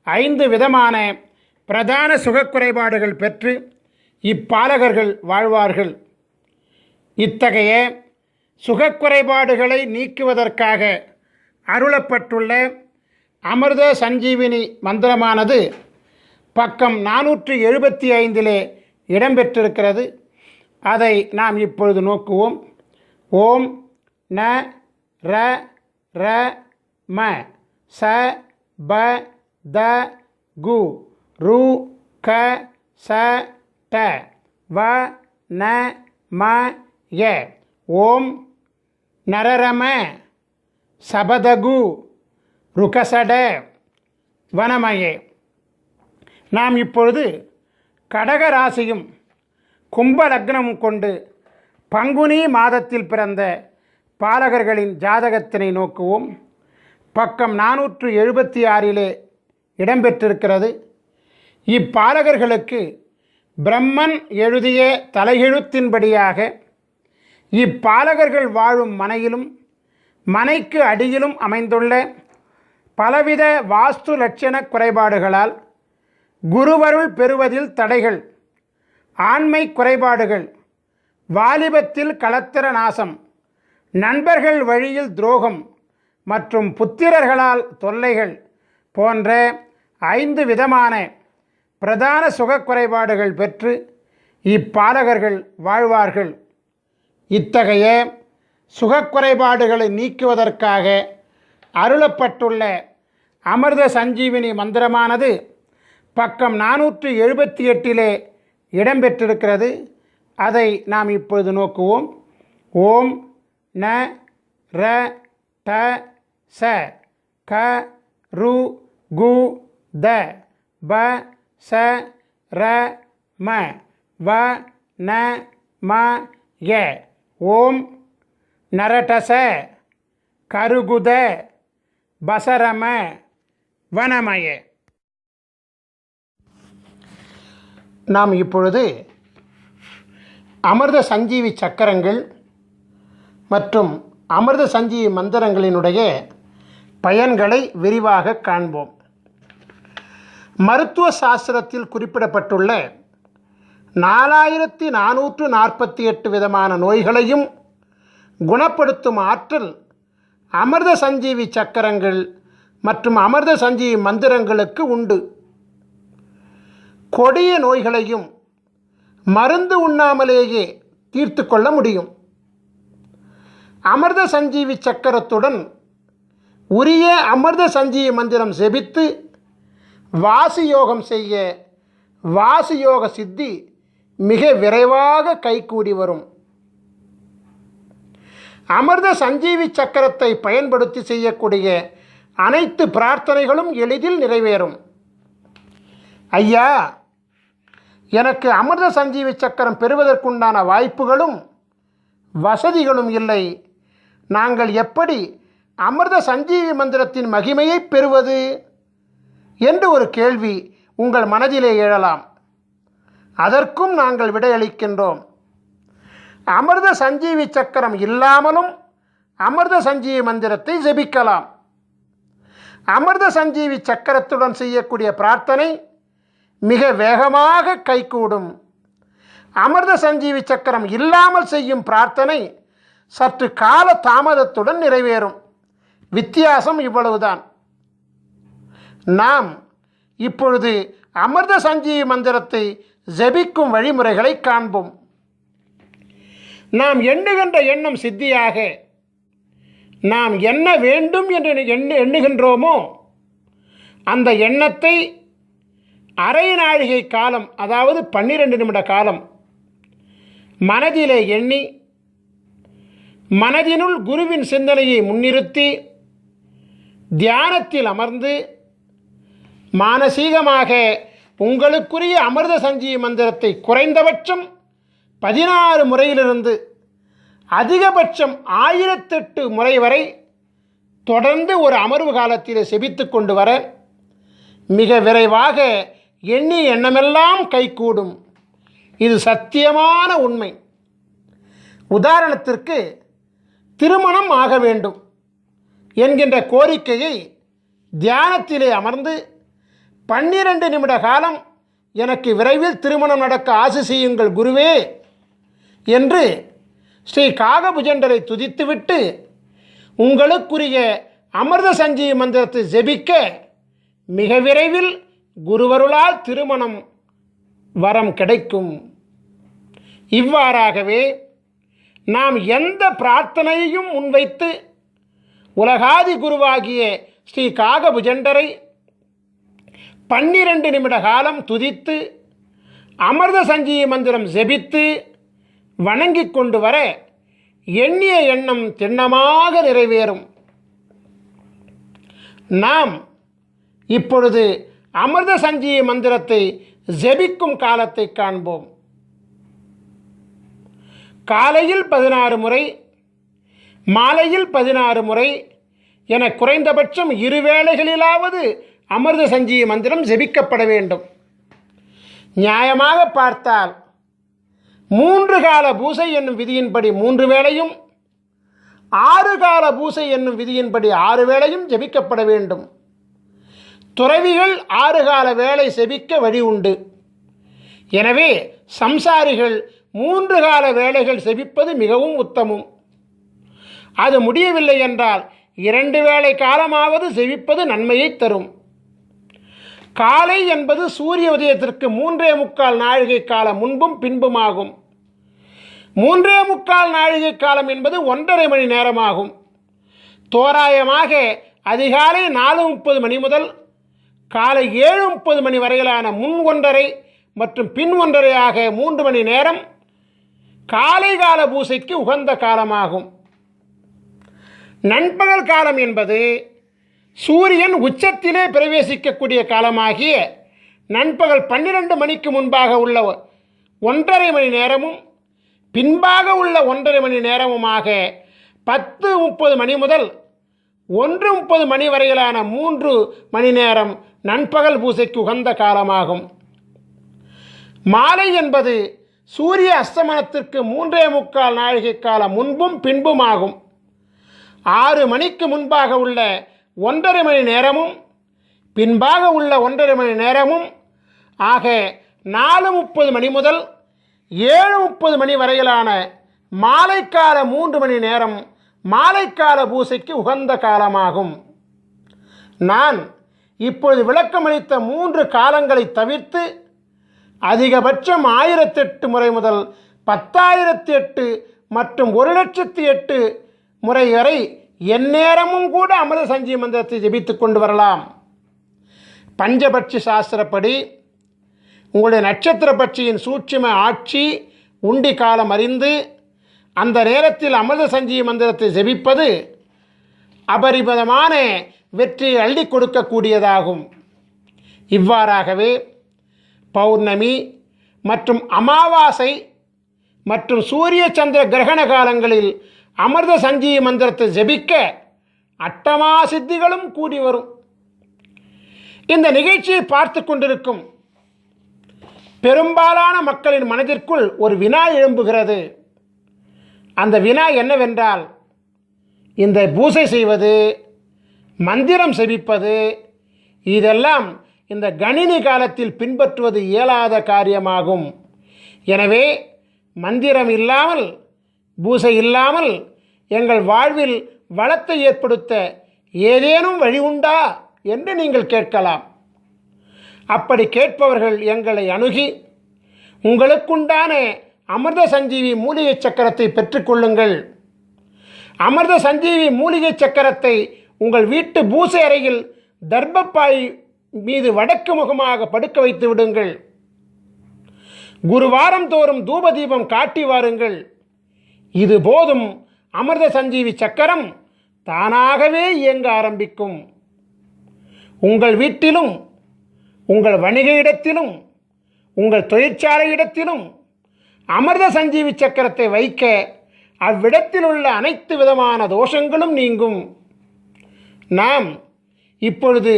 5 விதமான பிரதான சுகக்குறைபாடுகள் பெற்று இப்பாலகர்கள் வாழ்வார்கள். இத்தகைய சுகக்குறைபாடுகளை நீக்குவதற்காக அருளப்பட்டுள்ள அமிர்த சஞ்சீவினி மந்திரமானது பக்கம் 475 இடம்பெற்றிருக்கிறது. அதை நாம் இப்பொழுது நோக்குவோம். ஓம் ந ர ர ம ச ப த கு ரு க ச ட வ ந ம ய. ஓம் நரரம சபதகு ருகசட வனமயே. நாம் இப்பொழுது கடகராசியும் கும்பலக்னமும் கொண்டு பங்குனி மாதத்தில் பிறந்த பாலகர்களின் ஜாதகத்தினை நோக்குவோம். பக்கம் 476 இடம்பெற்றிருக்கிறது. இப்பாலகர்களுக்கு பிரம்மன் எழுதிய தலையெழுத்தின்படியாக இப்பாலகர்கள் வாழும் மனையிலும் மனைக்கு அடியிலும் அமைந்துள்ள பலவித வாஸ்து லட்சண குறைபாடுகளால் குருவருள் பெறுவதில் தடைகள், ஆண்மை குறைபாடுகள், வாலிபத்தில் களத்திர நாசம், நண்பர்கள் வழியில் துரோகம் மற்றும் புத்திரர்களால் தொல்லைகள் போன்ற 5 விதமான பிரதான சுகக்குறைபாடுகள் பெற்று இப்பாலகர்கள் வாழ்வார்கள். இத்தகைய சுகக்குறைபாடுகளை நீக்குவதற்காக அருளப்பட்டுள்ள அமிர்த சஞ்சீவினி மந்திரமானது பக்கம் 478 இடம்பெற்றிருக்கிறது. அதை நாம் இப்பொழுது நோக்குவோம். ஓம் ந ர ட ச க ரு கு த ப ச ர ம வ ந ம ய. ஓம் நரடச கருகுத பசரம வனமய. நாம் இப்பொழுது அமிர்த சஞ்சீவி சக்கரங்கள் மற்றும் அமிர்த சஞ்சீவி மந்திரங்களினுடைய பயன்களை விரிவாக காண்போம். மருத்துவ சாஸ்திரத்தில் குறிப்பிடப்பட்டுள்ள 4448 விதமான நோய்களையும் குணப்படுத்தும் ஆற்றல் அமிர்த சஞ்சீவி சக்கரங்கள் மற்றும் அமிர்த சஞ்சீவி மந்திரங்களுக்கு உண்டு. கொடிய நோய்களையும் மருந்து உண்ணாமலேயே தீர்த்து கொள்ள முடியும். அமிர்த சஞ்சீவி சக்கரத்துடன் உரிய அமிர்த சஞ்சீவி மந்திரம் செபித்து வாசியோகம் செய்ய வாசியோக சித்தி மிக விரைவாக கைகூடி வரும். அமிர்த சஞ்சீவி சக்கரத்தை பயன்படுத்தி செய்யக்கூடிய அனைத்து பிரார்த்தனைகளும் எளிதில் நிறைவேறும். ஐயா, எனக்கு அமிர்த சஞ்சீவி சக்கரம் பெறுவதற்குண்டான வாய்ப்புகளும் வசதிகளும் இல்லை. நாங்கள் எப்படி அமிர்த சஞ்சீவி மந்திரத்தின் மகிமையை பெறுவது என்று ஒரு கேள்வி உங்கள் மனதிலே எழலாம். அதற்கும் நாங்கள் விடையளிக்கின்றோம். அமிர்த சஞ்சீவி சக்கரம் இல்லாமலும் அமிர்த சஞ்சீவி மந்திரத்தை ஜெபிக்கலாம். அமிர்த சஞ்சீவி சக்கரத்துடன் செய்யக்கூடிய பிரார்த்தனை மிக வேகமாக கைகூடும். அமிர்த சஞ்சீவி சக்கரம் இல்லாமல் செய்யும் பிரார்த்தனை சற்று கால தாமதத்துடன் நிறைவேறும். வித்தியாசம் இவ்வளவுதான். நாம் இப்பொழுது அமிர்த சஞ்சீவி மந்திரத்தை ஜபிக்கும் வழிமுறைகளை காண்போம். நாம் எண்ணுகின்ற எண்ணம் சித்தியாக நாம் என்ன வேண்டும் என்று எண்ணுகின்றோமோ அந்த எண்ணத்தை அரை நாழிகை காலம், அதாவது 12 நிமிட காலம் மனதிலே எண்ணி மனதினுள் குருவின் சிந்தனையை முன்னிறுத்தி தியானத்தில் அமர்ந்து மானசீகமாக உங்களுக்குரிய அமிர்த சஞ்சீவி மந்திரத்தை குறைந்தபட்சம் 16 முறையிலிருந்து அதிகபட்சம் 1008 முறை வரை தொடர்ந்து ஒரு அமர்வு காலத்தில் செபித்து கொண்டு வர மிக விரைவாக எண்ணிய எண்ணமெல்லாம் கைகூடும். இது சத்தியமான உண்மை. உதாரணத்திற்கு, திருமணம் ஆக வேண்டும் என்கின்ற கோரிக்கையை தியானத்திலே அமர்ந்து 12 நிமிட காலம் எனக்கு விரைவில் திருமணம் நடக்க ஆசி செய்யுங்கள் குருவே என்று ஸ்ரீ காகபுஜண்டரை துதித்துவிட்டு உங்களுக்குரிய அமிர்த சஞ்சீவி மந்திரத்தை ஜெபிக்க மிக விரைவில் குருவருளால் திருமணம் வரம் கிடைக்கும். இவ்வாறாகவே நாம் எந்த பிரார்த்தனையையும் முன்வைத்து உலகாதி குருவாகிய ஸ்ரீ காகபுஜண்டரை 12 நிமிட காலம் துதித்து அமிர்த சஞ்சீவி மந்திரம் ஜெபித்து வணங்கி கொண்டு வர எண்ணிய எண்ணம் திண்ணமாக நிறைவேறும். நாம் இப்பொழுது அமிர்த சஞ்சீவி மந்திரத்தை ஜெபிக்கும் காலத்தை காண்போம். காலையில் 16 முறை, மாலையில் 16 முறை என குறைந்தபட்சம் 2 வேளைகளிலாவது அமிர்த சஞ்சீவி மந்திரம் ஜெபிக்கப்பட வேண்டும். நியாயமாக பார்த்தால் 3 கால பூசை என்னும் விதியின்படி 3 வேளையும், 6 கால பூசை என்னும் விதியின்படி 6 வேளையும் ஜெபிக்கப்பட வேண்டும். துறவிகள் 6 கால வேளை செபிக்க வழி உண்டு. எனவே சம்சாரிகள் 3 கால வேளைகள் செபிப்பது மிகவும் உத்தமம். அது முடியவில்லை என்றால் 2 வேளை காலமாவது செபிப்பது நன்மையை தரும். காலை என்பது சூரிய உதயத்திற்கு 3.25 நாழிகை காலம் முன்பும் பின்புமாகும். 3.25 நாழிகை காலம் என்பது 1.5 மணி நேரமாகும். தோராயமாக அதிகாலை 4:30 மணி முதல் காலை 7:30 மணி வரையிலான முன் 1.5 மற்றும் பின் 1.5 ஆக 3 மணி நேரம் காலை கால பூசைக்கு உகந்த காலமாகும். நண்பகல் காலம் என்பது சூரியன் உச்சத்திலே பிரவேசிக்கக்கூடிய காலமாகிய நண்பகல் 12 மணிக்கு முன்பாக உள்ள 1.5 மணி நேரமும் பின்பாக உள்ள 1.5 மணி நேரமுமாக 10:30 மணி முதல் 1:30 மணி வரையிலான 3 மணி நேரம் நண்பகல் பூசைக்கு உகந்த காலமாகும். மாலை என்பது சூரிய அஸ்தமனத்திற்கு 3.25 நாழிகை காலம் முன்பும் பின்புமாகும். 6 மணிக்கு முன்பாக உள்ள 1.5 மணி நேரமும் பின்பாக உள்ள 1.5 மணி நேரமும் ஆக 4:30 மணி முதல் 7:30 மணி வரையிலான மாலைக்கால 3 மணி நேரம் மாலைக்கால பூசைக்கு உகந்த காலமாகும். நான் இப்பொழுது விளக்கமளித்த 3 காலங்களை தவிர்த்து அதிகபட்சம் 1008 முறை முதல் 10,008 மற்றும் 1,08,008 முறை வரை எந்நேரமும் கூட அமிர்த சஞ்சீவி மந்திரத்தை ஜெபித்து கொண்டு வரலாம். பஞ்சபட்சி சாஸ்திரப்படி உங்களுடைய நட்சத்திர பட்சியின் சூட்சும ஆட்சி உண்டி காலம் அறிந்து அந்த நேரத்தில் அமிர்த சஞ்சீவி மந்திரத்தை ஜெபிப்பது அபரிமிதமான வெற்றியை அள்ளி கொடுக்கக்கூடியதாகும். இவ்வாறாகவே பௌர்ணமி மற்றும் அமாவாசை மற்றும் சூரிய சந்திர கிரகண காலங்களில் அமிர்த சஞ்சீவி மந்திரத்தை ஜெபிக்க அட்டமா சித்திகளும் கூடி வரும். இந்த நிகழ்ச்சியை பார்த்து கொண்டிருக்கும் பெரும்பாலான மக்களின் மனதிற்குள் ஒரு வினா எழும்புகிறது. அந்த வினா என்னவென்றால், இந்த பூசை செய்வது, மந்திரம் செபிப்பது, இதெல்லாம் இந்த கணினி காலத்தில் பின்பற்றுவது இயலாத காரியமாகும். எனவே மந்திரம் இல்லாமல், பூசை இல்லாமல் எங்கள் வாழ்வில் வளத்தை ஏற்படுத்த ஏதேனும் வழி உண்டா என்று நீங்கள் கேட்கலாம். அப்படி கேட்பவர்கள் எங்களை அணுகி உங்களுக்குண்டான அமிர்த சஞ்சீவி மூலிகை சக்கரத்தை பெற்றுக்கொள்ளுங்கள். அமிர்த சஞ்சீவி மூலிகை சக்கரத்தை உங்கள் வீட்டு பூசை அறையில் தர்பப்பாய் மீது வடக்கு முகமாக படுக்க வைத்து விடுங்கள். குருவாரம் தோறும் தூபதீபம் காட்டி வாருங்கள். இது போதும், அமிர்த சஞ்சீவி சக்கரம் தானாகவே இயங்க ஆரம்பிக்கும். உங்கள் வீட்டிலும், உங்கள் வணிக இடத்திலும், உங்கள் தொழிற்சாலை இடத்திலும் அமிர்த சஞ்சீவி சக்கரத்தை வைக்க அவ்விடத்தில் உள்ள அனைத்து விதமான தோஷங்களும் நீங்கும். நாம் இப்பொழுது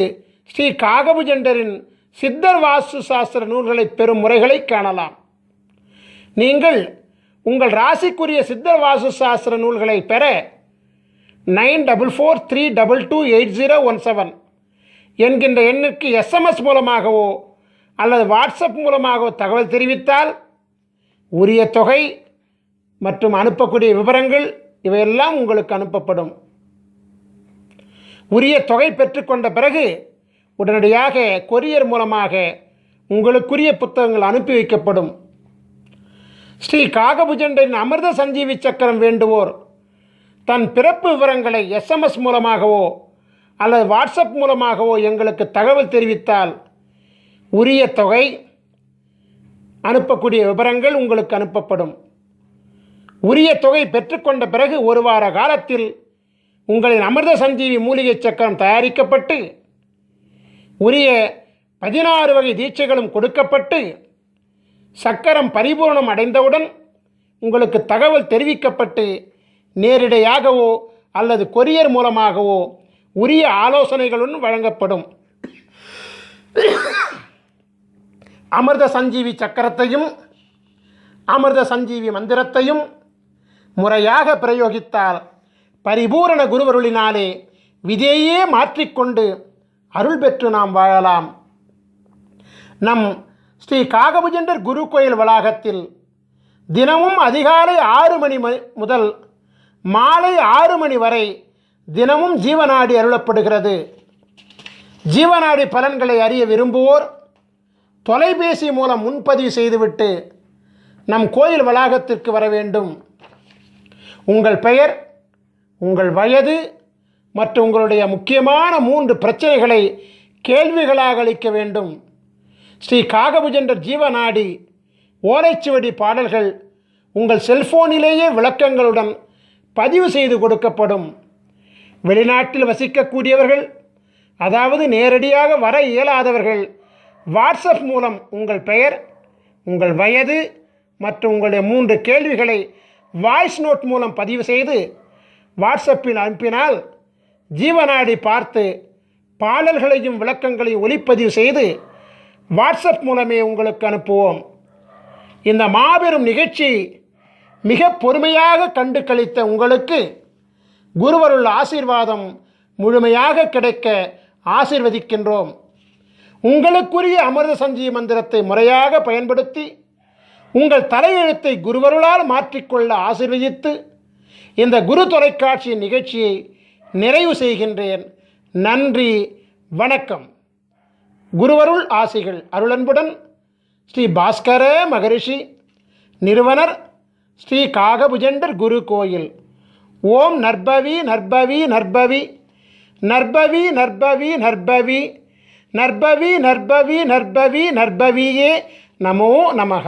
ஸ்ரீ காகபுஜண்டரின் சித்தர் வாஸ்து சாஸ்திர நூல்களை பெறும் முறைகளை காணலாம். நீங்கள் உங்கள் ராசிக்குரிய சித்தர் வாஸ்து சாஸ்திர நூல்களை பெற 9443228017 என்கின்ற எண்ணுக்கு SMS மூலமாகவோ அல்லது வாட்ஸ்அப் மூலமாகவோ தகவல் தெரிவித்தால் உரிய தொகை மற்றும் அனுப்பக்கூடிய விவரங்கள் இவையெல்லாம் உங்களுக்கு அனுப்பப்படும். உரிய தொகை பெற்றுக்கொண்ட பிறகு உடனடியாக கொரியர் மூலமாக உங்களுக்குரிய புத்தகங்கள் அனுப்பி வைக்கப்படும். ஸ்ரீ காகபுஜண்டரின் அமிர்த சஞ்சீவி சக்கரம் வேண்டுவோர் தன் பிறப்பு விவரங்களை SMS மூலமாகவோ அல்லது வாட்ஸ்அப் மூலமாகவோ எங்களுக்கு தகவல் தெரிவித்தால் உரிய தொகை, அனுப்பக்கூடிய விவரங்கள் உங்களுக்கு அனுப்பப்படும். உரிய தொகை பெற்றுக்கொண்ட பிறகு ஒரு வார காலத்தில் உங்களின் அமிர்த சஞ்சீவி மூலிகை சக்கரம் தயாரிக்கப்பட்டு உரிய 16 வகை தீட்சைகளும் கொடுக்கப்பட்டு சக்கரம் பரிபூர்ணம் அடைந்தவுடன் உங்களுக்கு தகவல் தெரிவிக்கப்பட்டு நேரிடையாகவோ அல்லது கொரியர் மூலமாகவோ உரிய ஆலோசனைகளுடன் வழங்கப்படும். அமிர்த சஞ்சீவி சக்கரத்தையும் அமிர்த சஞ்சீவி மந்திரத்தையும் முறையாக பிரயோகித்தால் பரிபூரண குருவருளினாலே விதையே மாற்றிக்கொண்டு அருள் பெற்று நாம் வாழலாம். நம் ஸ்ரீ காகபுஜண்டர் குரு கோயில் வளாகத்தில் தினமும் அதிகாலை 6 மணி முதல் மாலை 6 மணி வரை தினமும் ஜீவநாடி அருளப்படுகிறது. ஜீவநாடி பலன்களை அறிய விரும்புவோர் தொலைபேசி மூலம் முன்பதிவு செய்துவிட்டு நம் கோயில் வளாகத்திற்கு வர வேண்டும். உங்கள் பெயர், உங்கள் வயது மற்றும் உங்களுடைய முக்கியமான 3 பிரச்சனைகளை கேள்விகளாக அளிக்க வேண்டும். ஸ்ரீ காகபுஜண்டர் ஜீவநாடி ஓலைச்சுவடி பாடல்கள் உங்கள் செல்போனிலேயே விளக்கங்களுடன் பதிவு செய்து கொடுக்கப்படும். வெளிநாட்டில் வசிக்கக்கூடியவர்கள், அதாவது நேரடியாக வர இயலாதவர்கள், வாட்ஸ்அப் மூலம் உங்கள் பெயர், உங்கள் வயது மற்றும் உங்களுடைய 3 கேள்விகளை வாய்ஸ் நோட் மூலம் பதிவு செய்து வாட்ஸ்அப்பில் அனுப்பினால் ஜீவநாடி பார்த்து பாடல்களையும் விளக்கங்களையும் ஒளிப்பதிவு செய்து வாட்ஸ்அப் மூலமே உங்களுக்கு அனுப்புவோம். இந்த மாபெரும் நிகழ்ச்சி மிக பொறுமையாக கண்டு கழித்த உங்களுக்கு குருவருள் ஆசீர்வாதம் முழுமையாக கிடைக்க ஆசீர்வதிக்கின்றோம். உங்களுக்குரிய அமிர்த சஞ்சீவி மந்திரத்தை முறையாக பயன்படுத்தி உங்கள் தலையெழுத்தை குருவருளால் மாற்றிக்கொள்ள ஆசீர்வதித்து இந்த குரு தொலைக்காட்சி நிகழ்ச்சியை நிறைவு செய்கின்றேன். நன்றி, வணக்கம். குருவருள் ஆசிகள் அருளன்புடன் ஸ்ரீ பாஸ்கர மகரிஷி, நிறுவனர் ஸ்ரீ காகபுஜண்டர் குரு கோயில். ஓம் நற்பவி நற்பவி நற்பவி நற்பவி நற்பவி நற்பவி நற்பவி நற்பவி நற்பவி நற்பவியே நமோ நமஹ.